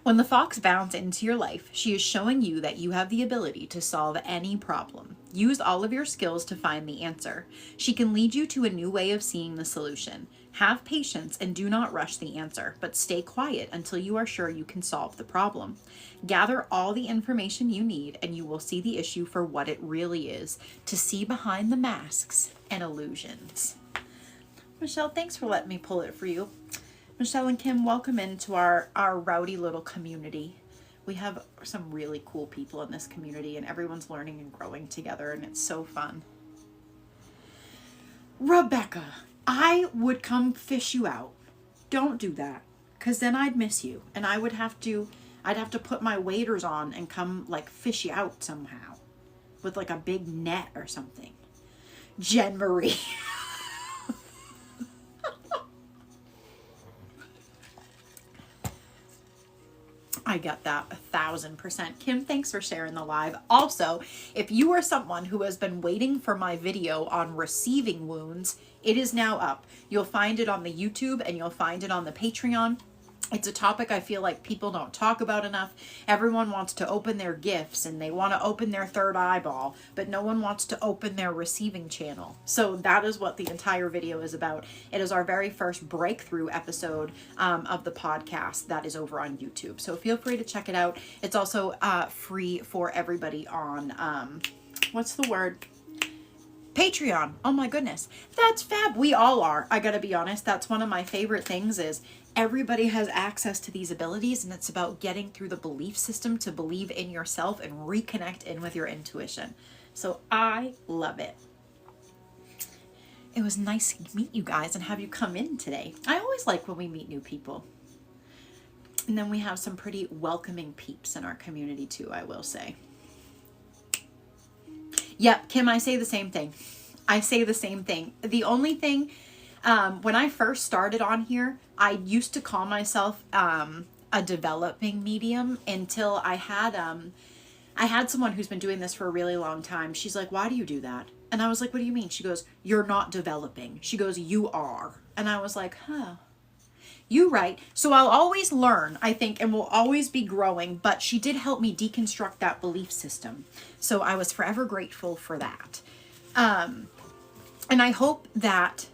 When the fox bounds into your life, she is showing you that you have the ability to solve any problem. Use all of your skills to find the answer. She can lead you to a new way of seeing the solution. Have patience and do not rush the answer, but stay quiet until you are sure you can solve the problem. Gather all the information you need and you will see the issue for what it really is, to see behind the masks and illusions. Michelle, thanks for letting me pull it for you. Michelle and Kim, welcome into our rowdy little community. We have some really cool people in this community and everyone's learning and growing together and it's so fun. Rebecca, I would come fish you out. Don't do that, because then I'd miss you and I'd have to put my waders on and come like fish you out somehow with like a big net or something. Jen Marie. I get that 1,000%. Kim, thanks for sharing the live. Also, if you are someone who has been waiting for my video on receiving wounds, it is now up. You'll find it on the YouTube and you'll find it on the Patreon. It's a topic I feel like people don't talk about enough. Everyone wants to open their gifts and they want to open their third eyeball, but no one wants to open their receiving channel. So that is what the entire video is about. It is our very first breakthrough episode of the podcast that is over on YouTube. So feel free to check it out. It's also free for everybody on, what's the word? Patreon. Oh my goodness. That's fab. We all are. I gotta be honest. That's one of my favorite things is everybody has access to these abilities and it's about getting through the belief system to believe in yourself and reconnect in with your intuition. So I love it. It was nice to meet you guys and have you come in today. I always like when we meet new people. And then we have some pretty welcoming peeps in our community too, I will say. Yep, Kim, I say the same thing. I say the same thing. The only thing, when I first started on here, I used to call myself a developing medium until I had I had someone who's been doing this for a really long time. She's like, why do you do that? And I was like, what do you mean? She goes, you're not developing. She goes, you are. And I was like, huh. You right. So I'll always learn, I think, and will always be growing, but she did help me deconstruct that belief system. So I was forever grateful for that. And I hope that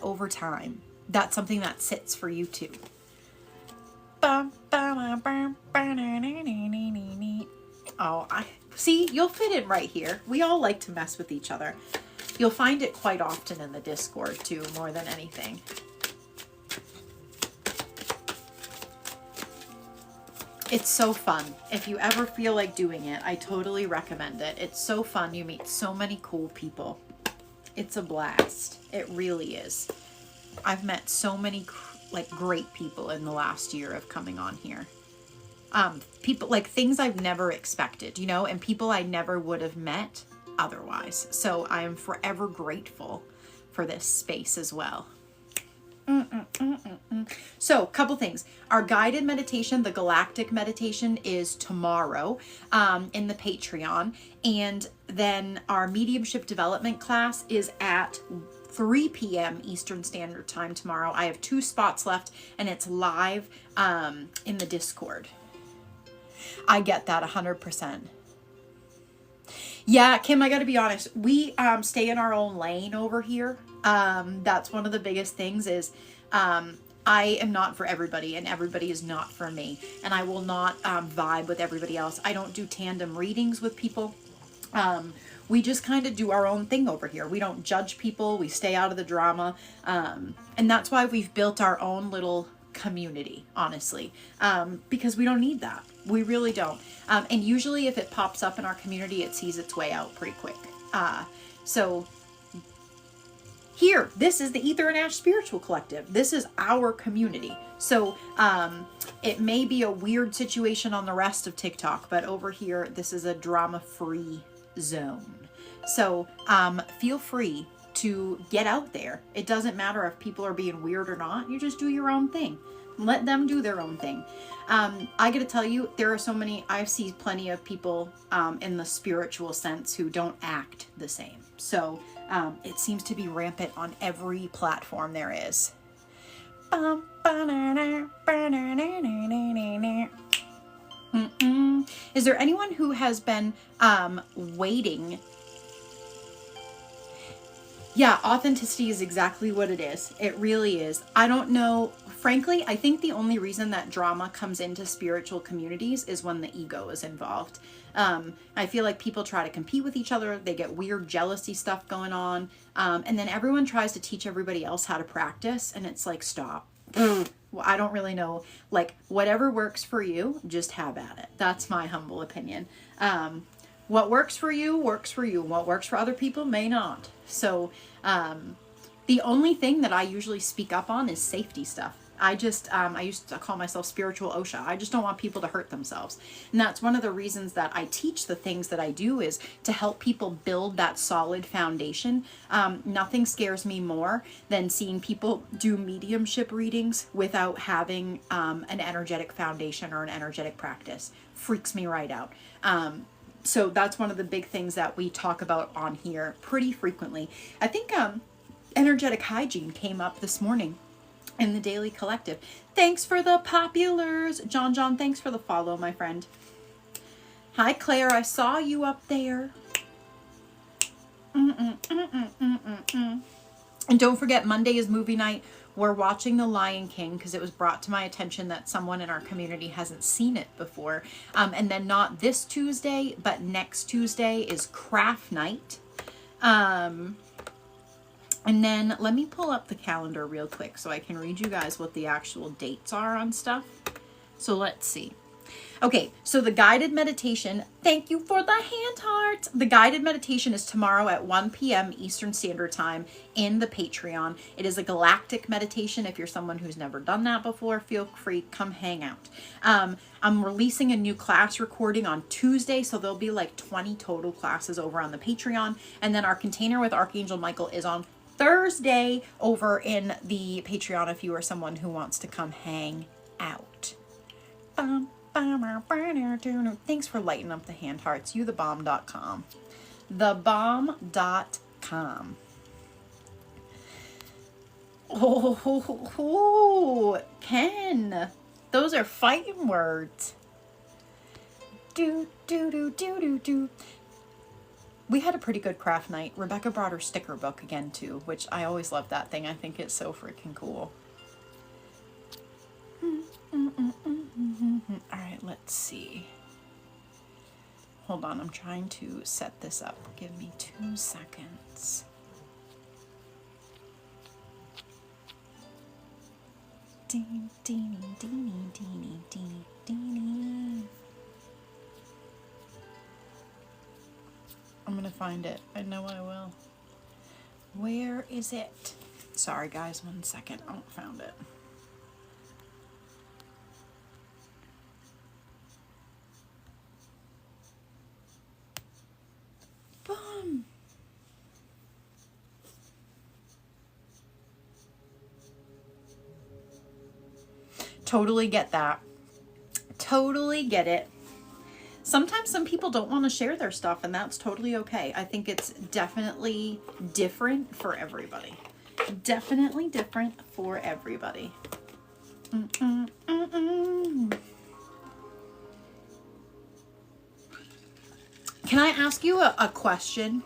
over time, that's something that sits for you too. Oh, see, you'll fit in right here. We all like to mess with each other. You'll find it quite often in the Discord too, more than anything. It's so fun. If you ever feel like doing it, I totally recommend it. It's so fun. You meet so many cool people. It's a blast. It really is. I've met so many like great people in the last year of coming on here. People like things I've never expected, you know, and people I never would have met otherwise. So I am forever grateful for this space as well. So a couple things. Our guided meditation, the galactic meditation, is tomorrow in the Patreon. And then our mediumship development class is at 3 p.m. Eastern Standard Time tomorrow. I have 2 spots left and it's live in the Discord. I get that 100%. Yeah, Kim, I gotta be honest. We stay in our own lane over here. That's one of the biggest things is I am not for everybody and everybody is not for me. And I will not vibe with everybody else. I don't do tandem readings with people. We just kind of do our own thing over here. We don't judge people. We stay out of the drama. And that's why we've built our own little community, honestly, because we don't need that. We really don't. And usually if it pops up in our community, it sees its way out pretty quick. So here, this is the Ether and Ash Spiritual Collective. This is our community. So it may be a weird situation on the rest of TikTok, but over here, this is a drama-free zone. So feel free to get out there. It doesn't matter if people are being weird or not. You just do your own thing. Let them do their own thing. I gotta tell you, there are so many, I've seen plenty of people in the spiritual sense who don't act the same. So it seems to be rampant on every platform there is. Is there anyone who has been waiting? Yeah, authenticity is exactly what it is. It really is. I don't know. Frankly, I think the only reason that drama comes into spiritual communities is when the ego is involved. I feel like people try to compete with each other. They get weird jealousy stuff going on. And then everyone tries to teach everybody else how to practice. And it's like, stop. Well, I don't really know. Like, whatever works for you, just have at it. That's my humble opinion. What works for you works for you. What works for other people may not. So the only thing that I usually speak up on is safety stuff. I used to call myself spiritual OSHA. I just don't want people to hurt themselves. And that's one of the reasons that I teach the things that I do, is to help people build that solid foundation. Nothing scares me more than seeing people do mediumship readings without having an energetic foundation or an energetic practice. Freaks me right out. So that's one of the big things that we talk about on here pretty frequently. I think energetic hygiene came up this morning in the Daily Collective. Thanks for the populars. John, thanks for the follow, my friend. Hi, Claire. I saw you up there. And don't forget, Monday is movie night. We're watching The Lion King because it was brought to my attention that someone in our community hasn't seen it before. And then not this Tuesday, but next Tuesday is craft night. And then let me pull up the calendar real quick so I can read you guys what the actual dates are on stuff. So let's see. Okay, so the guided meditation, thank you for the hand hearts. The guided meditation is tomorrow at 1 p.m. Eastern Standard Time in the Patreon. It is a galactic meditation. If you're someone who's never done that before, feel free, come hang out. I'm releasing a new class recording on Tuesday, so there'll be like 20 total classes over on the Patreon. And then our container with Archangel Michael is on Thursday over in the Patreon if you are someone who wants to come hang out. Thanks for lighting up the hand hearts. Youthebomb.com. Thebomb.com. Oh, Ken. Those are fighting words. Do, do, do, do, do, do. We had a pretty good craft night. Rebecca brought her sticker book again, too, which I always love that thing. I think it's so freaking cool. All right, let's see. Hold on, I'm trying to set this up. Give me 2 seconds. Ding, ding, ding, ding, ding, ding. I'm gonna find it. I know I will. Where is it? Sorry guys, 1 second. Oh, found it. Boom. Totally get that. Totally get it. Sometimes some people don't want to share their stuff, and that's totally okay. I think it's definitely different for everybody. Definitely different for everybody. Can I ask you a question?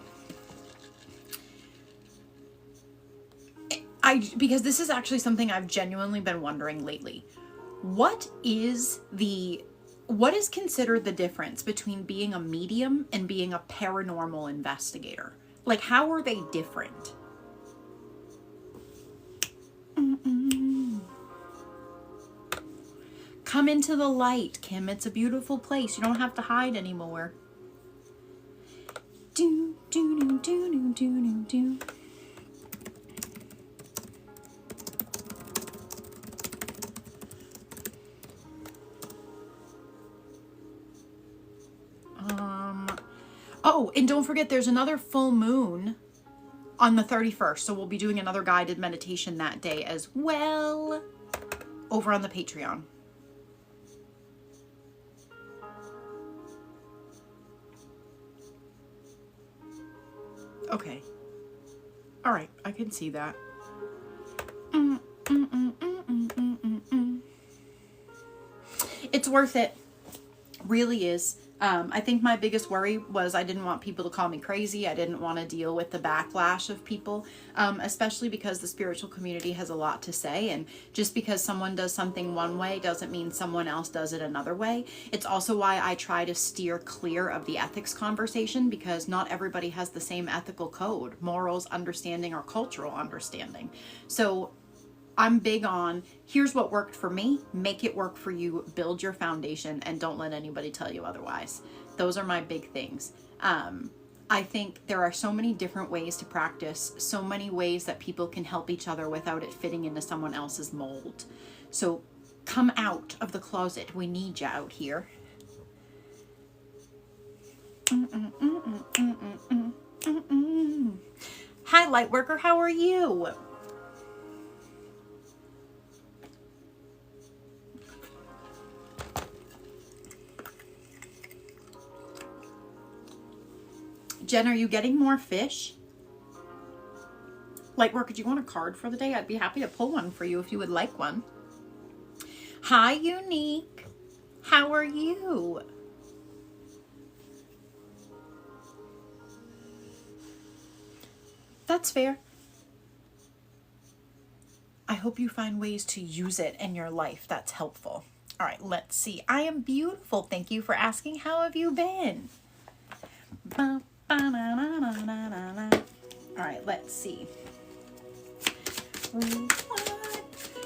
Because this is actually something I've genuinely been wondering lately. What is considered the difference between being a medium and being a paranormal investigator? Like, how are they different? Come into the light, Kim. It's a beautiful place. You don't have to hide anymore. Do, do, do, do, do, do, do. Oh, and don't forget there's another full moon on the 31st. So we'll be doing another guided meditation that day as well over on the Patreon. Okay. All right. I can see that. It's worth it. Really is. I think my biggest worry was I didn't want people to call me crazy. I didn't want to deal with the backlash of people, especially because the spiritual community has a lot to say. And just because someone does something one way doesn't mean someone else does it another way. It's also why I try to steer clear of the ethics conversation, because not everybody has the same ethical code, morals, understanding, or cultural understanding. So I'm big on, here's what worked for me, make it work for you, build your foundation, and don't let anybody tell you otherwise. Those are my big things. I think there are so many different ways to practice, so many ways that people can help each other without it fitting into someone else's mold. So come out of the closet. We need you out here. Hi, Lightworker, how are you? Jen, are you getting more fish? Lightworker, do you want a card for the day? I'd be happy to pull one for you if you would like one. Hi, Unique. How are you? That's fair. I hope you find ways to use it in your life that's helpful. All right, let's see. I am beautiful. Thank you for asking. How have you been? All right, let's see.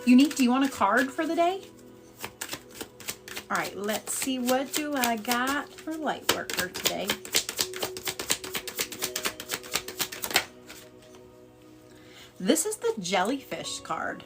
Unique, do you want a card for the day? All right, let's see. What do I got for Lightworker today? This is the jellyfish card.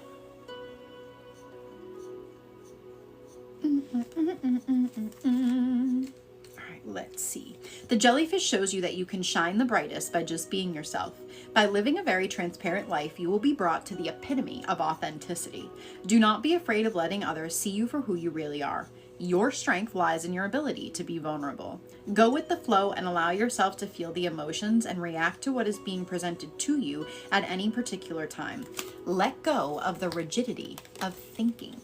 Let's see. The jellyfish shows you that you can shine the brightest by just being yourself. By living a very transparent life, you will be brought to the epitome of authenticity. Do not be afraid of letting others see you for who you really are. Your strength lies in your ability to be vulnerable. Go with the flow and allow yourself to feel the emotions and react to what is being presented to you at any particular time. Let go of the rigidity of thinking.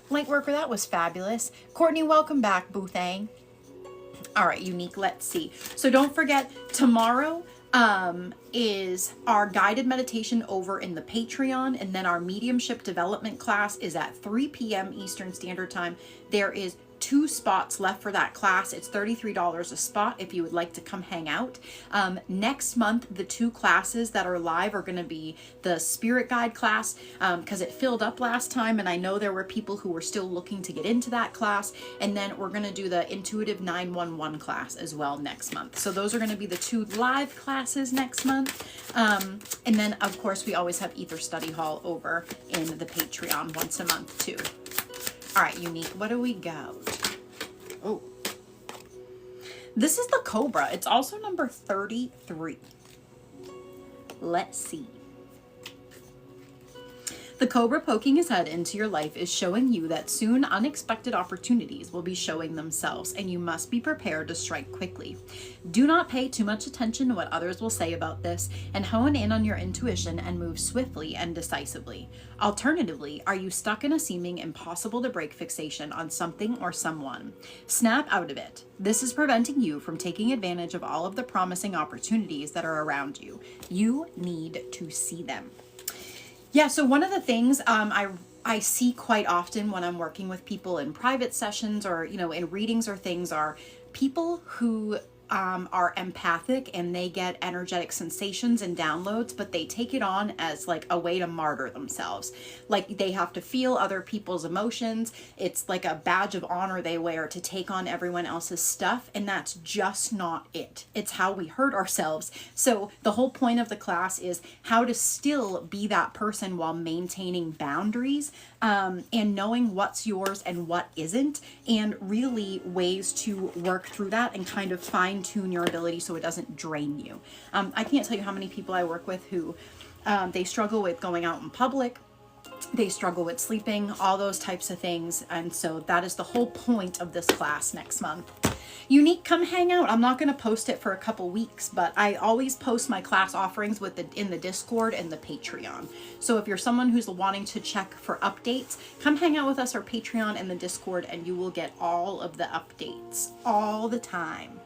Lightworker, that was fabulous. Courtney, welcome back, Boo Thang. All right, Unique, let's see. So don't forget, tomorrow is our guided meditation over in the Patreon, and then our mediumship development class is at 3 p.m. Eastern Standard Time. There is 2 spots left for that class. It's $33 a spot if you would like to come hang out. Next month, the 2 classes that are live are going to be the Spirit Guide class, because it filled up last time, and I know there were people who were still looking to get into that class. And then we're going to do the Intuitive 911 class as well next month. So those are going to be the 2 live classes next month. And then, of course, we always have Ether Study Hall over in the Patreon once a month too. All right, Unique, what do we got? Oh, this is the Cobra. It's also number 33. Let's see. The Cobra poking his head into your life is showing you that soon unexpected opportunities will be showing themselves, and you must be prepared to strike quickly. Do not pay too much attention to what others will say about this, and hone in on your intuition and move swiftly and decisively. Alternatively, are you stuck in a seeming impossible to break fixation on something or someone? Snap out of it. This is preventing you from taking advantage of all of the promising opportunities that are around you. You need to see them. Yeah, so one of the things I see quite often when I'm working with people in private sessions or, in readings or things are people who are empathic and they get energetic sensations and downloads, but they take it on as like a way to martyr themselves. Like they have to feel other people's emotions. It's like a badge of honor they wear to take on everyone else's stuff. And that's just not it. It's how we hurt ourselves. So the whole point of the class is how to still be that person while maintaining boundaries, and knowing what's yours and what isn't, and really ways to work through that and kind of fine-tune your ability so it doesn't drain you. I can't tell you how many people I work with who they struggle with going out in public. They struggle with sleeping, all those types of things. And so that is the whole point of this class next month. Unique, come hang out. I'm not going to post it for a couple weeks, but I always post my class offerings in the Discord and the Patreon. So if you're someone who's wanting to check for updates, come hang out with us or Patreon and the Discord, and you will get all of the updates all the time.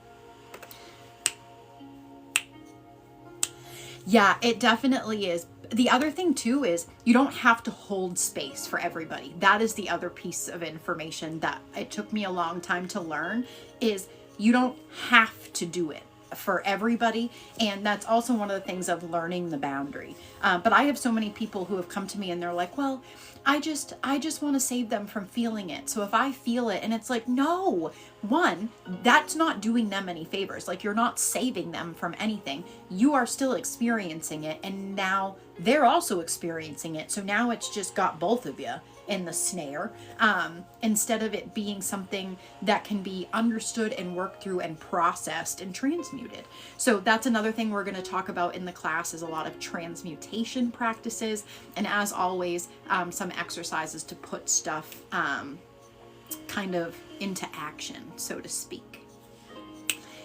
Yeah, it definitely is. The other thing too is you don't have to hold space for everybody. That is the other piece of information that it took me a long time to learn, is you don't have to do it for everybody. And that's also one of the things of learning the boundary. But I have so many people who have come to me and they're like, well, I just want to save them from feeling it. So if I feel it, and it's like, no, one, that's not doing them any favors. Like, you're not saving them from anything. You are still experiencing it. And now they're also experiencing it. So now it's just got both of you in the snare, instead of it being something that can be understood and worked through and processed and transmuted. So that's another thing we're going to talk about in the class, is a lot of transmutation practices. And as always, some exercises to put stuff kind of into action, so to speak.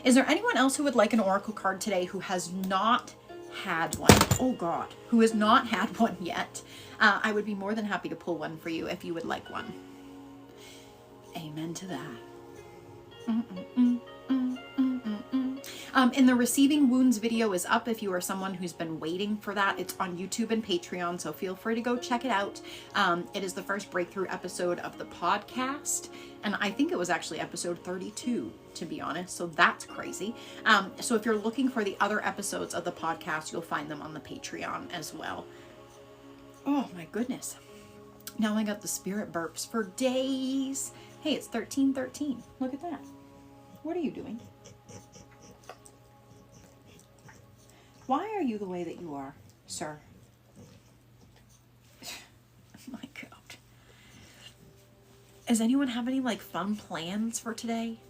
Is there anyone else who would like an oracle card today who has not had one? Oh God, who has not had one yet? I would be more than happy to pull one for you if you would like one. Amen to that. And the Receiving Wounds video is up if you are someone who's been waiting for that. It's on YouTube and Patreon, so feel free to go check it out. It is the first breakthrough episode of the podcast, and I think it was actually episode 32, to be honest, so that's crazy. So if you're looking for the other episodes of the podcast, you'll find them on the Patreon as well. Oh my goodness. Now I got the spirit burps for days. Hey, it's 13:13. Look at that. What are you doing? Why are you the way that you are, sir? My God. Does anyone have any fun plans for today?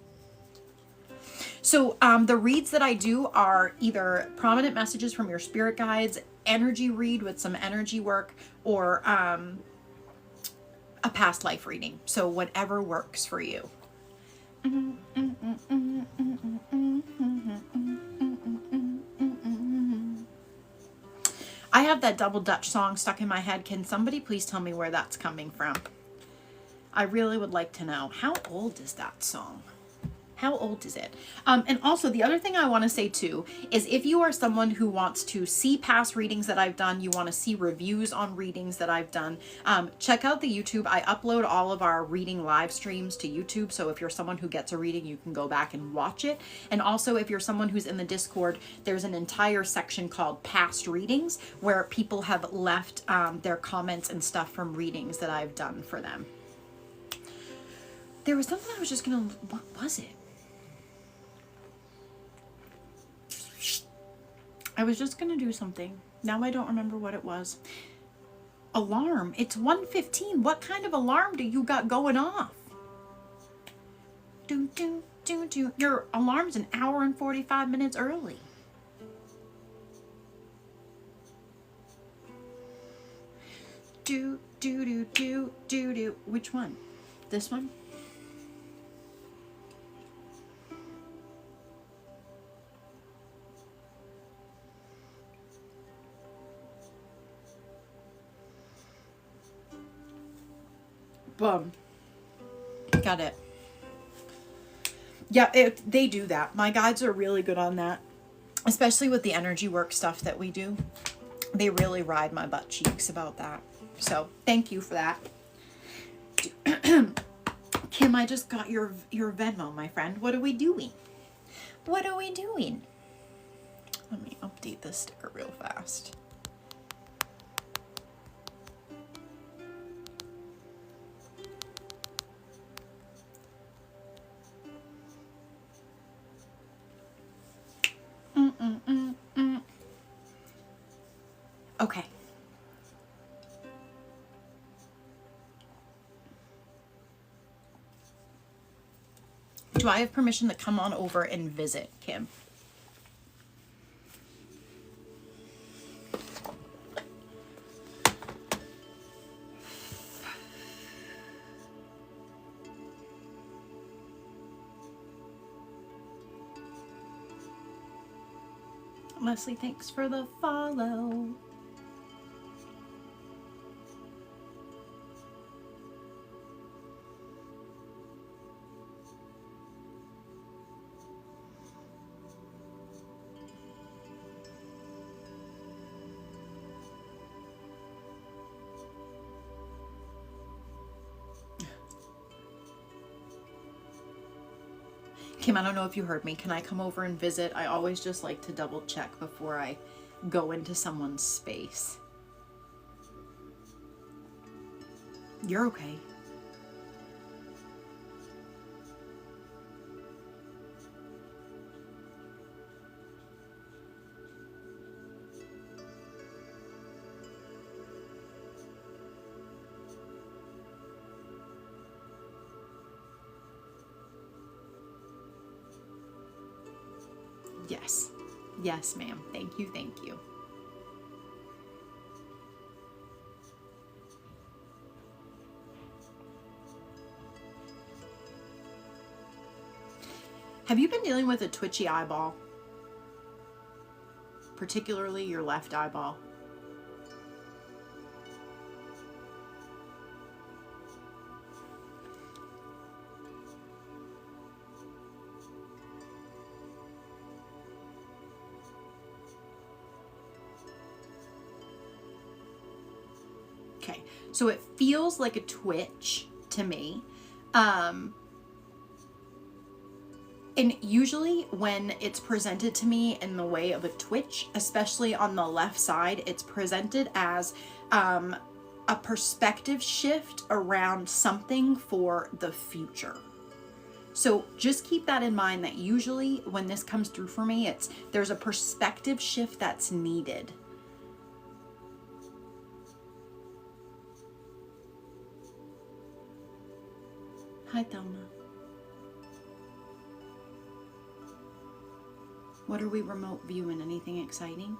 So the reads that I do are either prominent messages from your spirit guides, energy read with some energy work, or a past life reading. So whatever works for you. I have that Double Dutch song stuck in my head. Can somebody please tell me where that's coming from? I really would like to know. How old is that song? How old is it? And also the other thing I want to say too is if you are someone who wants to see past readings that I've done, you want to see reviews on readings that I've done, check out the YouTube. I upload all of our reading live streams to YouTube. So if you're someone who gets a reading, you can go back and watch it. And also if you're someone who's in the Discord, there's an entire section called past readings where people have left their comments and stuff from readings that I've done for them. There was something I was just gonna, what was it? I was just gonna do something. Now I don't remember what it was. Alarm. It's 1:15. What kind of alarm do you got going off? Do, do, do, do. Your alarm's an hour and 45 minutes early. Do, do, do, do, do, do. Which one? This one? Boom. Got it. Yeah, they do that. My guides are really good on that, especially with the energy work stuff that we do. They really ride my butt cheeks about that. So thank you for that. Kim, I just got your Venmo, my friend. What are we doing? What are we doing? Let me update this sticker real fast. Okay. Do I have permission to come on over and visit, Kim? Leslie, thanks for the follow. Kim, I don't know if you heard me. Can I come over and visit? I always just like to double check before I go into someone's space. You're okay. Yes. Yes, ma'am. Thank you. Thank you. Have you been dealing with a twitchy eyeball? Particularly your left eyeball? Okay, so it feels like a twitch to me. And usually when it's presented to me in the way of a twitch, especially on the left side, it's presented as a perspective shift around something for the future. So just keep that in mind, that usually when this comes through for me, there's a perspective shift that's needed. Hi, Thelma. What are we remote viewing? Anything exciting?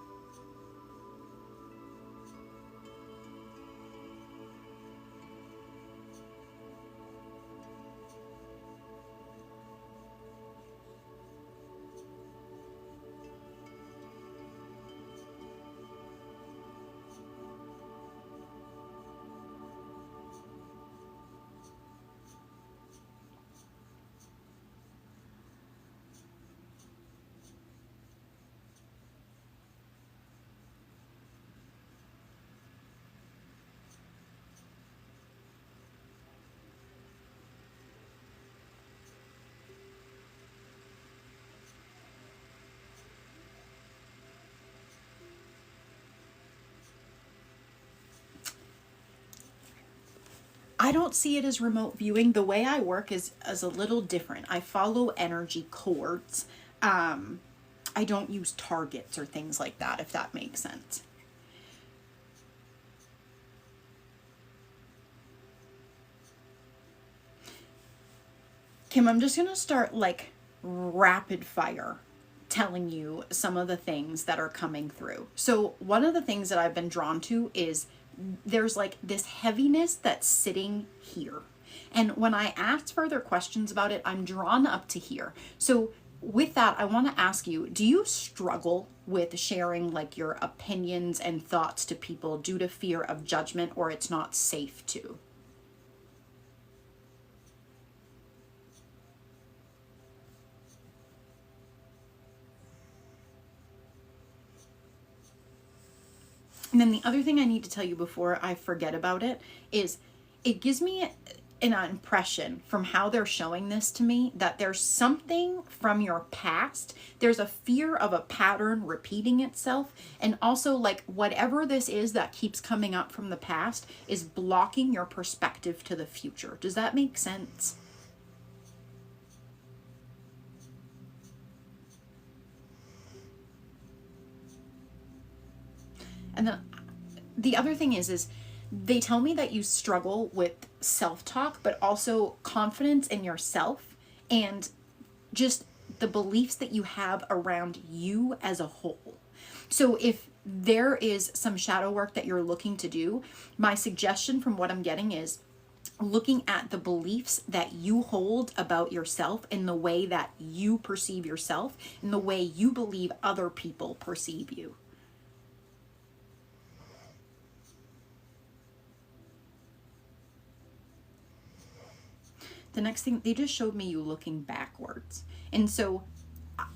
I don't see it as remote viewing. The way I work is a little different. I follow energy cords. I don't use targets or things like that, if that makes sense. Kim, I'm just gonna start like rapid fire telling you some of the things that are coming through. So one of the things that I've been drawn to is there's like this heaviness that's sitting here. And when I ask further questions about it, I'm drawn up to here. So with that, I want to ask you, do you struggle with sharing like your opinions and thoughts to people due to fear of judgment, or it's not safe to? And then the other thing I need to tell you before I forget about it is it gives me an impression from how they're showing this to me that there's something from your past. There's a fear of a pattern repeating itself. And also like whatever this is that keeps coming up from the past is blocking your perspective to the future. Does that make sense? And then the other thing is they tell me that you struggle with self-talk, but also confidence in yourself and just the beliefs that you have around you as a whole. So if there is some shadow work that you're looking to do, my suggestion from what I'm getting is looking at the beliefs that you hold about yourself in the way that you perceive yourself, in the way you believe other people perceive you. The next thing, they just showed me you looking backwards. And so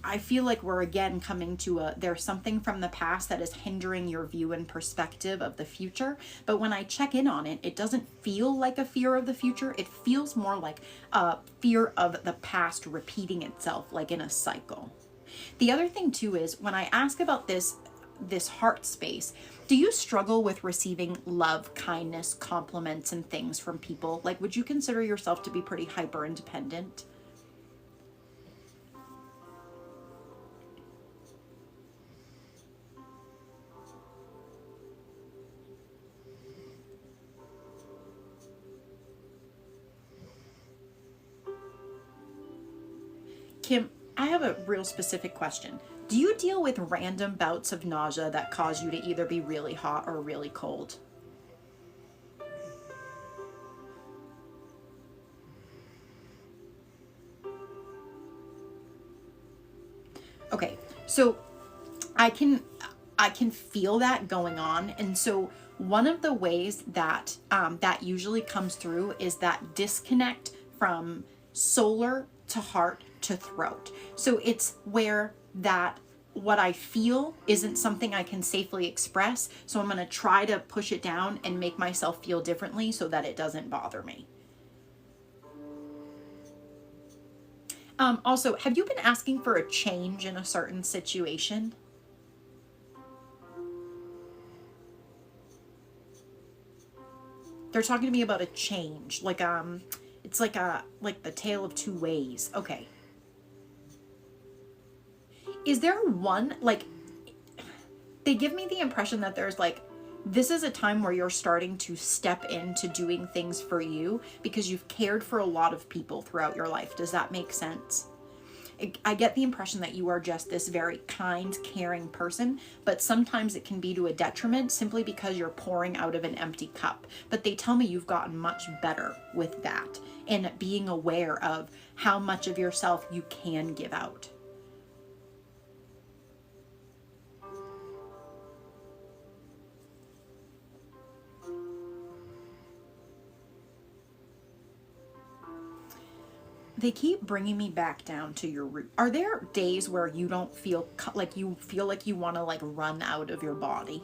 I feel like we're again coming to there's something from the past that is hindering your view and perspective of the future. But when I check in on it, it doesn't feel like a fear of the future. It feels more like a fear of the past repeating itself, like in a cycle. The other thing too is when I ask about this heart space, do you struggle with receiving love, kindness, compliments, and things from people? Like, would you consider yourself to be pretty hyper independent? Kim, I have a real specific question. Do you deal with random bouts of nausea that cause you to either be really hot or really cold? Okay, so I can feel that going on, and so one of the ways that that usually comes through is that disconnect from solar to heart to throat. So it's where that what I feel isn't something I can safely express, so I'm going to try to push it down and make myself feel differently so that it doesn't bother me. Also, have you been asking for a change in a certain situation? They're talking to me about a change, like it's like the tale of two ways. Okay. Is there one like they give me the impression that there's like this is a time where you're starting to step into doing things for you because you've cared for a lot of people throughout your life. Does that make sense? I get the impression that you are just this very kind, caring person, but sometimes it can be to a detriment simply because you're pouring out of an empty cup. But they tell me you've gotten much better with that and being aware of how much of yourself you can give out. They keep bringing me back down to your root. Are there days where you don't feel like you want to like run out of your body?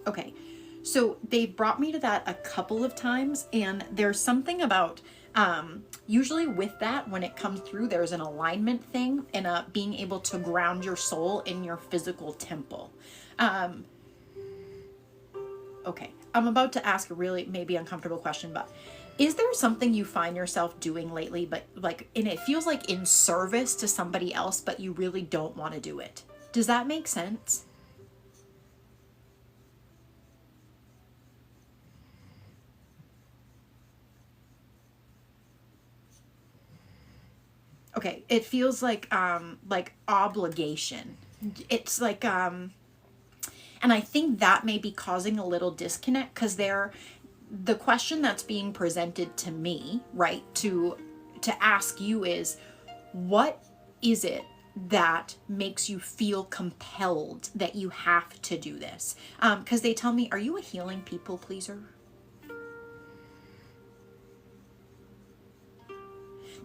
Okay. So they've brought me to that a couple of times, and there's something about usually with that, when it comes through, there's an alignment thing and being able to ground your soul in your physical temple. Okay, I'm about to ask a really maybe uncomfortable question, but is there something you find yourself doing lately, but like, and it feels like in service to somebody else, but you really don't want to do it? Does that make sense? Okay, it feels like obligation. It's like and I think that may be causing a little disconnect, because the question that's being presented to me, right, to ask you is, what is it that makes you feel compelled that you have to do this? Because they tell me, are you a healing people pleaser?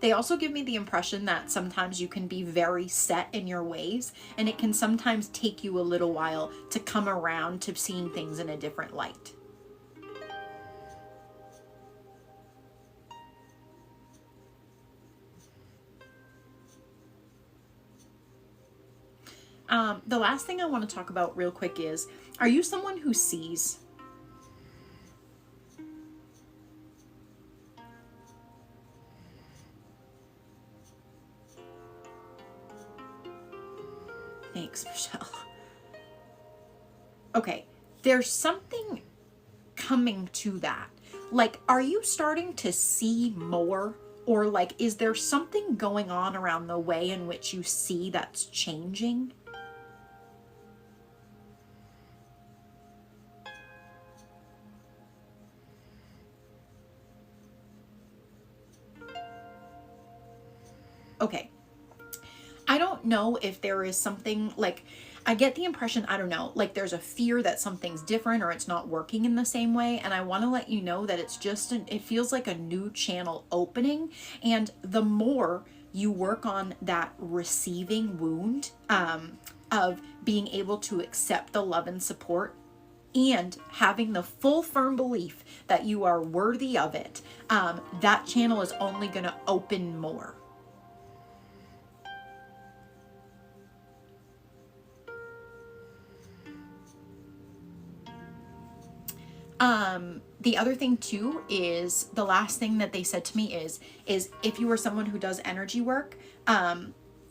They also give me the impression that sometimes you can be very set in your ways, and it can sometimes take you a little while to come around to seeing things in a different light. The last thing I want to talk about real quick is, are you someone who sees? Thanks, Michelle. Okay, there's something coming to that. Like, are you starting to see more? Or like, is there something going on around the way in which you see that's changing? Okay. I don't know if there is something like, I get the impression, I don't know, like there's a fear that something's different or it's not working in the same way. And I want to let you know that it's just, it feels like a new channel opening. And the more you work on that receiving wound of being able to accept the love and support and having the full firm belief that you are worthy of it, that channel is only going to open more. The other thing too is, the last thing that they said to me is if you are someone who does energy work,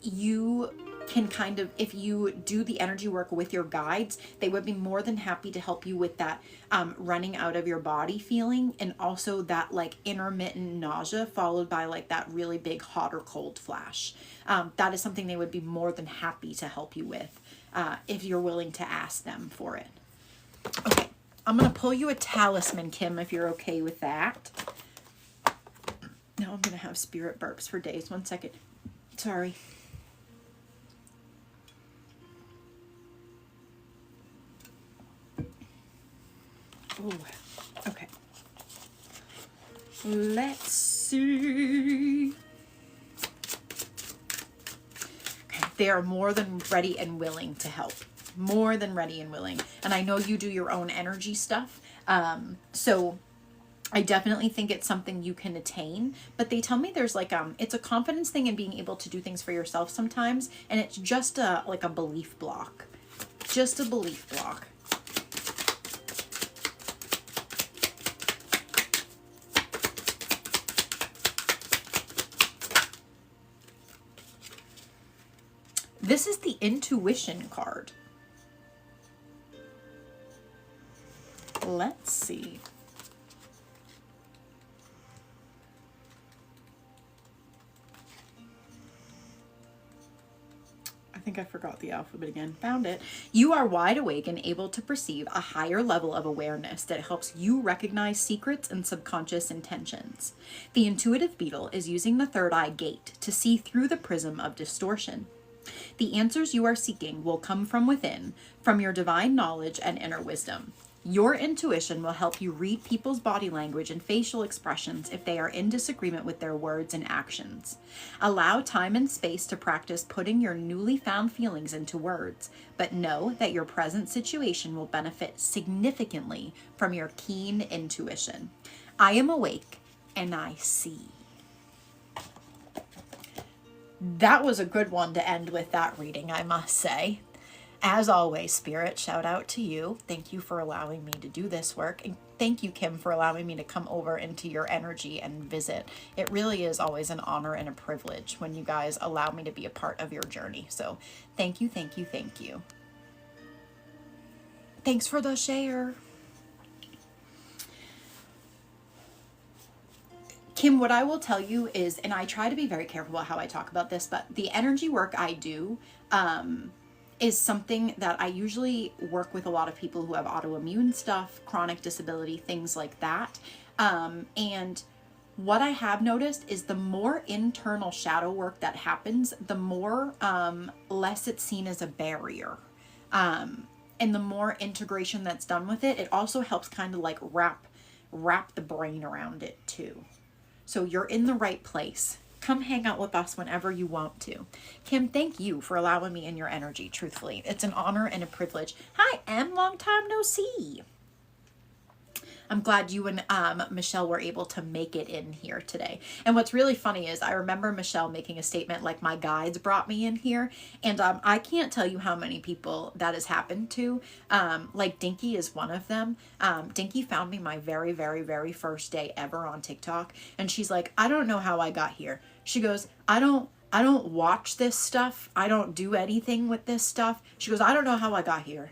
you can kind of, if you do the energy work with your guides, they would be more than happy to help you with that running out of your body feeling, and also that like intermittent nausea followed by like that really big hot or cold flash. That is something they would be more than happy to help you with if you're willing to ask them for it. Okay. I'm going to pull you a talisman, Kim, if you're okay with that. Now I'm going to have spirit burps for days. 1 second. Sorry. Ooh, okay. Let's see. Okay, they are more than ready and willing to help. More than ready and willing. And I know you do your own energy stuff. So I definitely think it's something you can attain, but they tell me there's like, it's a confidence thing in being able to do things for yourself sometimes. And it's just like a belief block, just a belief block. This is the intuition card. Let's see. I think I forgot the alphabet again. Found it. You are wide awake and able to perceive a higher level of awareness that helps you recognize secrets and subconscious intentions. The intuitive beetle is using the third eye gate to see through the prism of distortion. The answers you are seeking will come from within, from your divine knowledge and inner wisdom. Your intuition will help you read people's body language and facial expressions if they are in disagreement with their words and actions. Allow time and space to practice putting your newly found feelings into words, but know that your present situation will benefit significantly from your keen intuition. I am awake and I see. That was a good one to end with that reading, I must say. As always, Spirit, shout out to you. Thank you for allowing me to do this work. And thank you, Kim, for allowing me to come over into your energy and visit. It really is always an honor and a privilege when you guys allow me to be a part of your journey. So thank you, thank you, thank you. Thanks for the share. Kim, what I will tell you is, and I try to be very careful about how I talk about this, but the energy work I do, is something that I usually work with a lot of people who have autoimmune stuff, chronic disability, things like that. And what I have noticed is the more internal shadow work that happens, the more less it's seen as a barrier. And the more integration that's done with it, it also helps kind of like wrap the brain around it too. So you're in the right place. Come hang out with us whenever you want to. Kim, thank you for allowing me in your energy, truthfully. It's an honor and a privilege. Hi, Em. Long time no see. I'm glad you and Michelle were able to make it in here today. And what's really funny is I remember Michelle making a statement like, my guides brought me in here. And I can't tell you how many people that has happened to. Like Dinky is one of them. Dinky found me my very, very, very first day ever on TikTok. And she's like, I don't know how I got here. She goes, I don't watch this stuff. I don't do anything with this stuff. She goes, I don't know how I got here.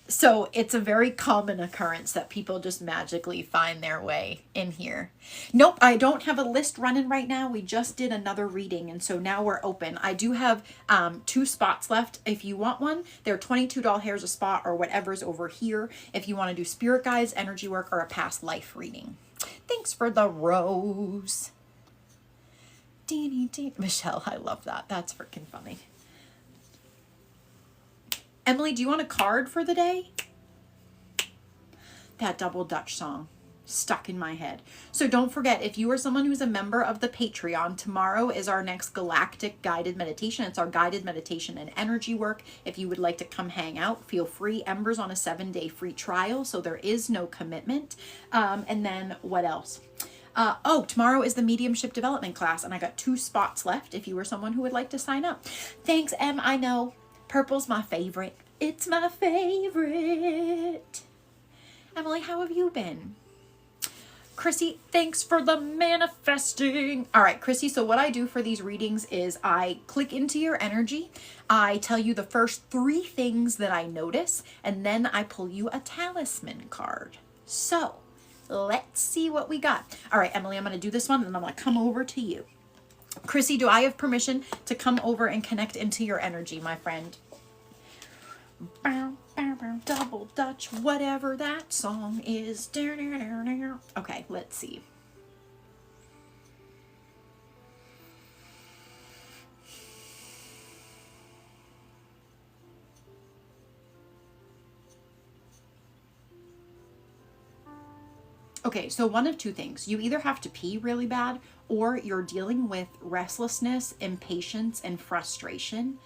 So it's a very common occurrence that people just magically find their way in here. Nope, I don't have a list running right now. We just did another reading, and so now we're open. I do have 2 spots left if you want one. They're $22 hairs a spot or whatever's over here if you want to do spirit guides, energy work, or a past life reading. Thanks for the rose. Michelle, I love that. That's freaking funny. Emily, do you want a card for the day? That double Dutch song stuck in my head. So don't forget, if you are someone who's a member of the Patreon, tomorrow is our next galactic guided meditation. It's our guided meditation and energy work. If you would like to come hang out, feel free. Ember's on a 7-day free trial, so there is no commitment. And then what else? Tomorrow is the mediumship development class, and I got 2 spots left if you were someone who would like to sign up. Thanks, Em. I know. Purple's my favorite. It's my favorite. Emily, how have you been? Chrissy, thanks for the manifesting. All right, Chrissy, so what I do for these readings is I click into your energy. I tell you the first 3 things that I notice, and then I pull you a talisman card. So let's see what we got. All right, Emily, I'm going to do this one, and then I'm going to come over to you. Chrissy, do I have permission to come over and connect into your energy, my friend? Double Dutch, whatever that song is. Okay, let's see. Okay, so one of 2 things. You either have to pee really bad, or you're dealing with restlessness, impatience, and frustration.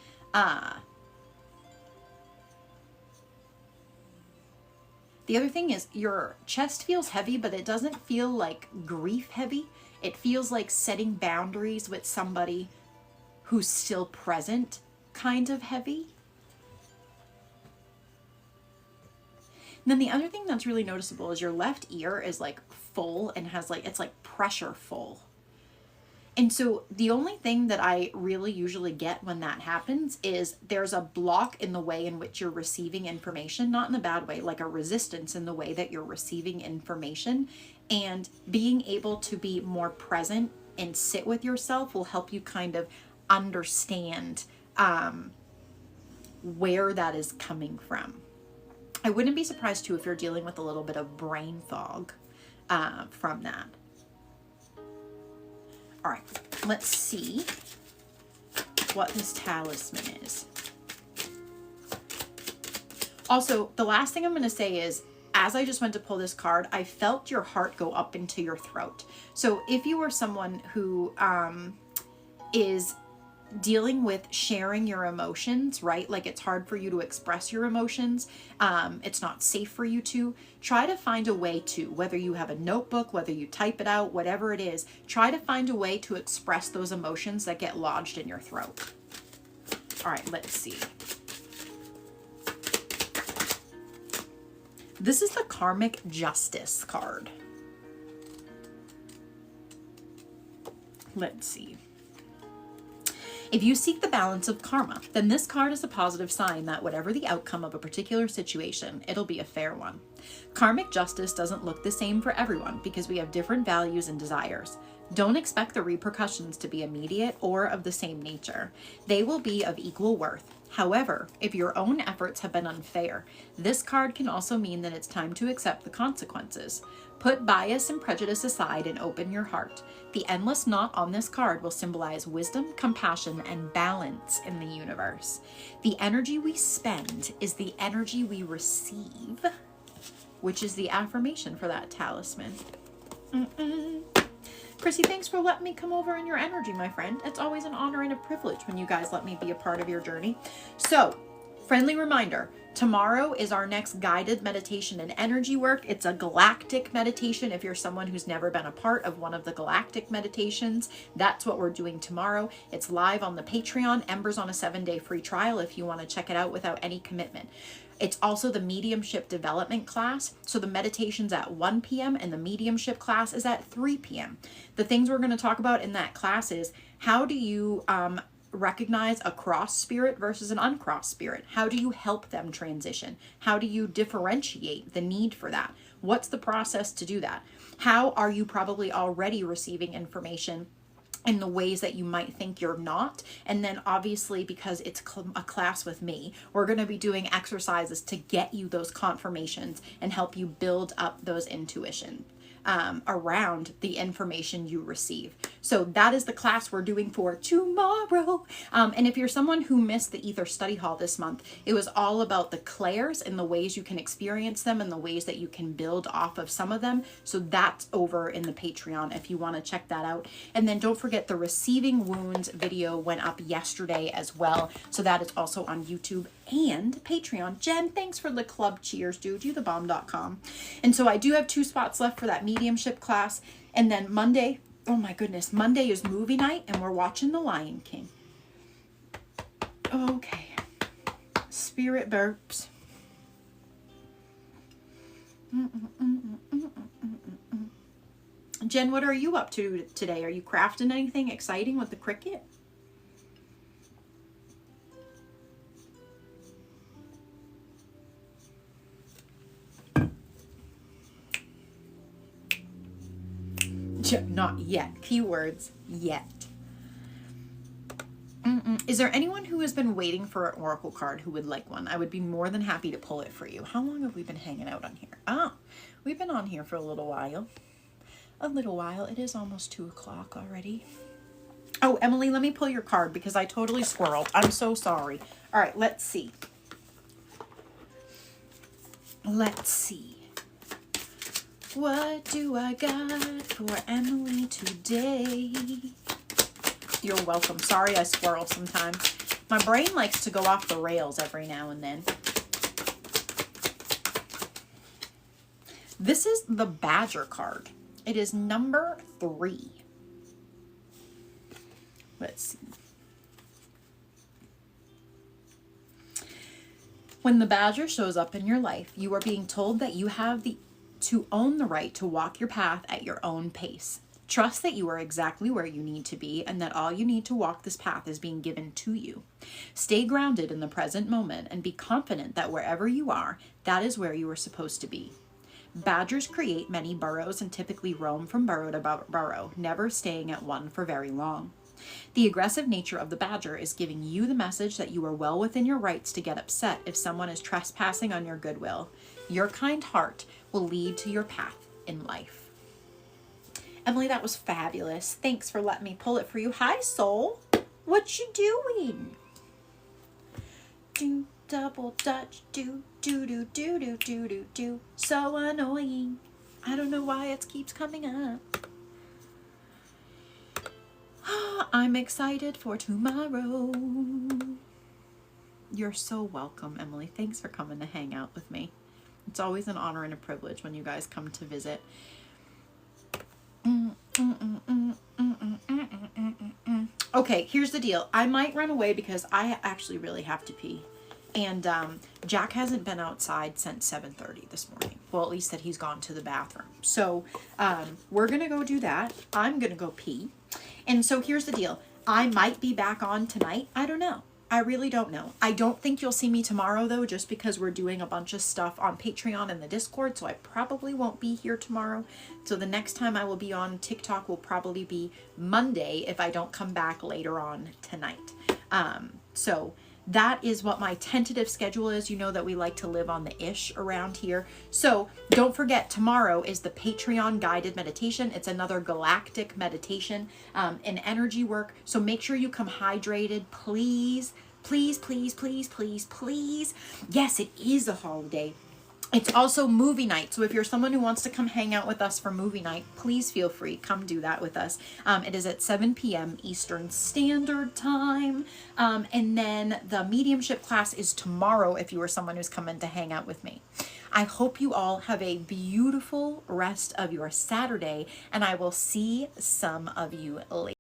The other thing is your chest feels heavy, but it doesn't feel like grief heavy. It feels like setting boundaries with somebody who's still present, kind of heavy. And then the other thing that's really noticeable is your left ear is like full and has like, it's like pressure full. And so the only thing that I really usually get when that happens is there's a block in the way in which you're receiving information, not in a bad way, like a resistance in the way that you're receiving information. And being able to be more present and sit with yourself will help you kind of understand where that is coming from. I wouldn't be surprised too if you're dealing with a little bit of brain fog from that. All right, let's see what this talisman is. Also, the last thing I'm going to say is as I just went to pull this card, I felt your heart go up into your throat. So if you are someone who is dealing with sharing your emotions, right? Like it's hard for you to express your emotions. It's not safe for you to. Try to find a way to, whether you have a notebook, whether you type it out, whatever it is, try to find a way to express those emotions that get lodged in your throat. All right, let's see. This is the Karmic Justice card. Let's see. If you seek the balance of karma, then this card is a positive sign that whatever the outcome of a particular situation, it'll be a fair one. Karmic justice doesn't look the same for everyone because we have different values and desires. Don't expect the repercussions to be immediate or of the same nature. They will be of equal worth. However, if your own efforts have been unfair, this card can also mean that it's time to accept the consequences. Put bias and prejudice aside and open your heart. The endless knot on this card will symbolize wisdom, compassion, and balance in the universe. The energy we spend is the energy we receive, which is the affirmation for that talisman. Chrissy, thanks for letting me come over in your energy, my friend. It's always an honor and a privilege when you guys let me be a part of your journey. So, friendly reminder, tomorrow is our next guided meditation and energy work. It's a galactic meditation. If you're someone who's never been a part of one of the galactic meditations, that's what we're doing tomorrow. It's live on the Patreon. Ember's on a 7-day free trial if you want to check it out without any commitment. It's also the mediumship development class. So the meditation's at 1 p.m. and the mediumship class is at 3 p.m. The things we're going to talk about in that class is how do you recognize a cross spirit versus an uncrossed spirit? How do you help them transition? How do you differentiate the need for that? What's the process to do that? How are you probably already receiving information in the ways that you might think you're not? And then obviously, because it's a class with me, we're going to be doing exercises to get you those confirmations and help you build up those intuition around the information you receive. So that is the class we're doing for tomorrow. And if you're someone who missed the Ether Study Hall this month, it was all about the clairs and the ways you can experience them and the ways that you can build off of some of them. So that's over in the Patreon if you want to check that out. And then don't forget the Receiving Wounds video went up yesterday as well. So that is also on YouTube and Patreon. Jen, thanks for the club cheers, dude. YouTheBomb.com. And so I do have 2 spots left for that mediumship class. And then Monday, oh my goodness, Monday is movie night and we're watching The Lion King. Okay. Spirit burps. Jen, what are you up to today? Are you crafting anything exciting with the Cricut? Not yet. Keywords, yet. Is there anyone who has been waiting for an oracle card who would like one? I would be more than happy to pull it for you. How long have we been hanging out on here? Ah, we've been on here for a little while. It is almost 2 o'clock already. Oh, Emily, let me pull your card because I totally squirreled. I'm so sorry. All right, let's see. Let's see. What do I got for Emily today? You're welcome. Sorry I squirrel sometimes. My brain likes to go off the rails every now and then. This is the Badger card. It is number 3. Let's see. When the Badger shows up in your life, you are being told that you have to own the right to walk your path at your own pace. Trust that you are exactly where you need to be and that all you need to walk this path is being given to you. Stay grounded in the present moment and be confident that wherever you are, that is where you are supposed to be. Badgers create many burrows and typically roam from burrow to burrow, never staying at one for very long. The aggressive nature of the badger is giving you the message that you are well within your rights to get upset if someone is trespassing on your goodwill. Your kind heart will lead to your path in life. Emily, that was fabulous. Thanks for letting me pull it for you. Hi, soul. What you doing? Do double dutch, do do do do do do do do. So annoying. I don't know why it keeps coming up. I'm excited for tomorrow. You're so welcome, Emily. Thanks for coming to hang out with me. It's always an honor and a privilege when you guys come to visit. Okay, here's the deal. I might run away because I actually really have to pee. And Jack hasn't been outside since 7:30 this morning. Well, at least that he's gone to the bathroom. So we're going to go do that. I'm going to go pee. And so here's the deal. I might be back on tonight. I don't know. I really don't know. I don't think you'll see me tomorrow, though, just because we're doing a bunch of stuff on Patreon and the Discord, so I probably won't be here tomorrow. So the next time I will be on TikTok will probably be Monday if I don't come back later on tonight. So that is what my tentative schedule is. You know that we like to live on the ish around here. So don't forget, tomorrow is the Patreon guided meditation. It's another galactic meditation and energy work. So make sure you come hydrated, please. Please, please, please, please, please. Yes, it is a holiday. It's also movie night. So if you're someone who wants to come hang out with us for movie night, please feel free. Come do that with us. It is at 7 p.m. Eastern Standard Time. And then the mediumship class is tomorrow if you are someone who's coming to hang out with me. I hope you all have a beautiful rest of your Saturday, and I will see some of you later.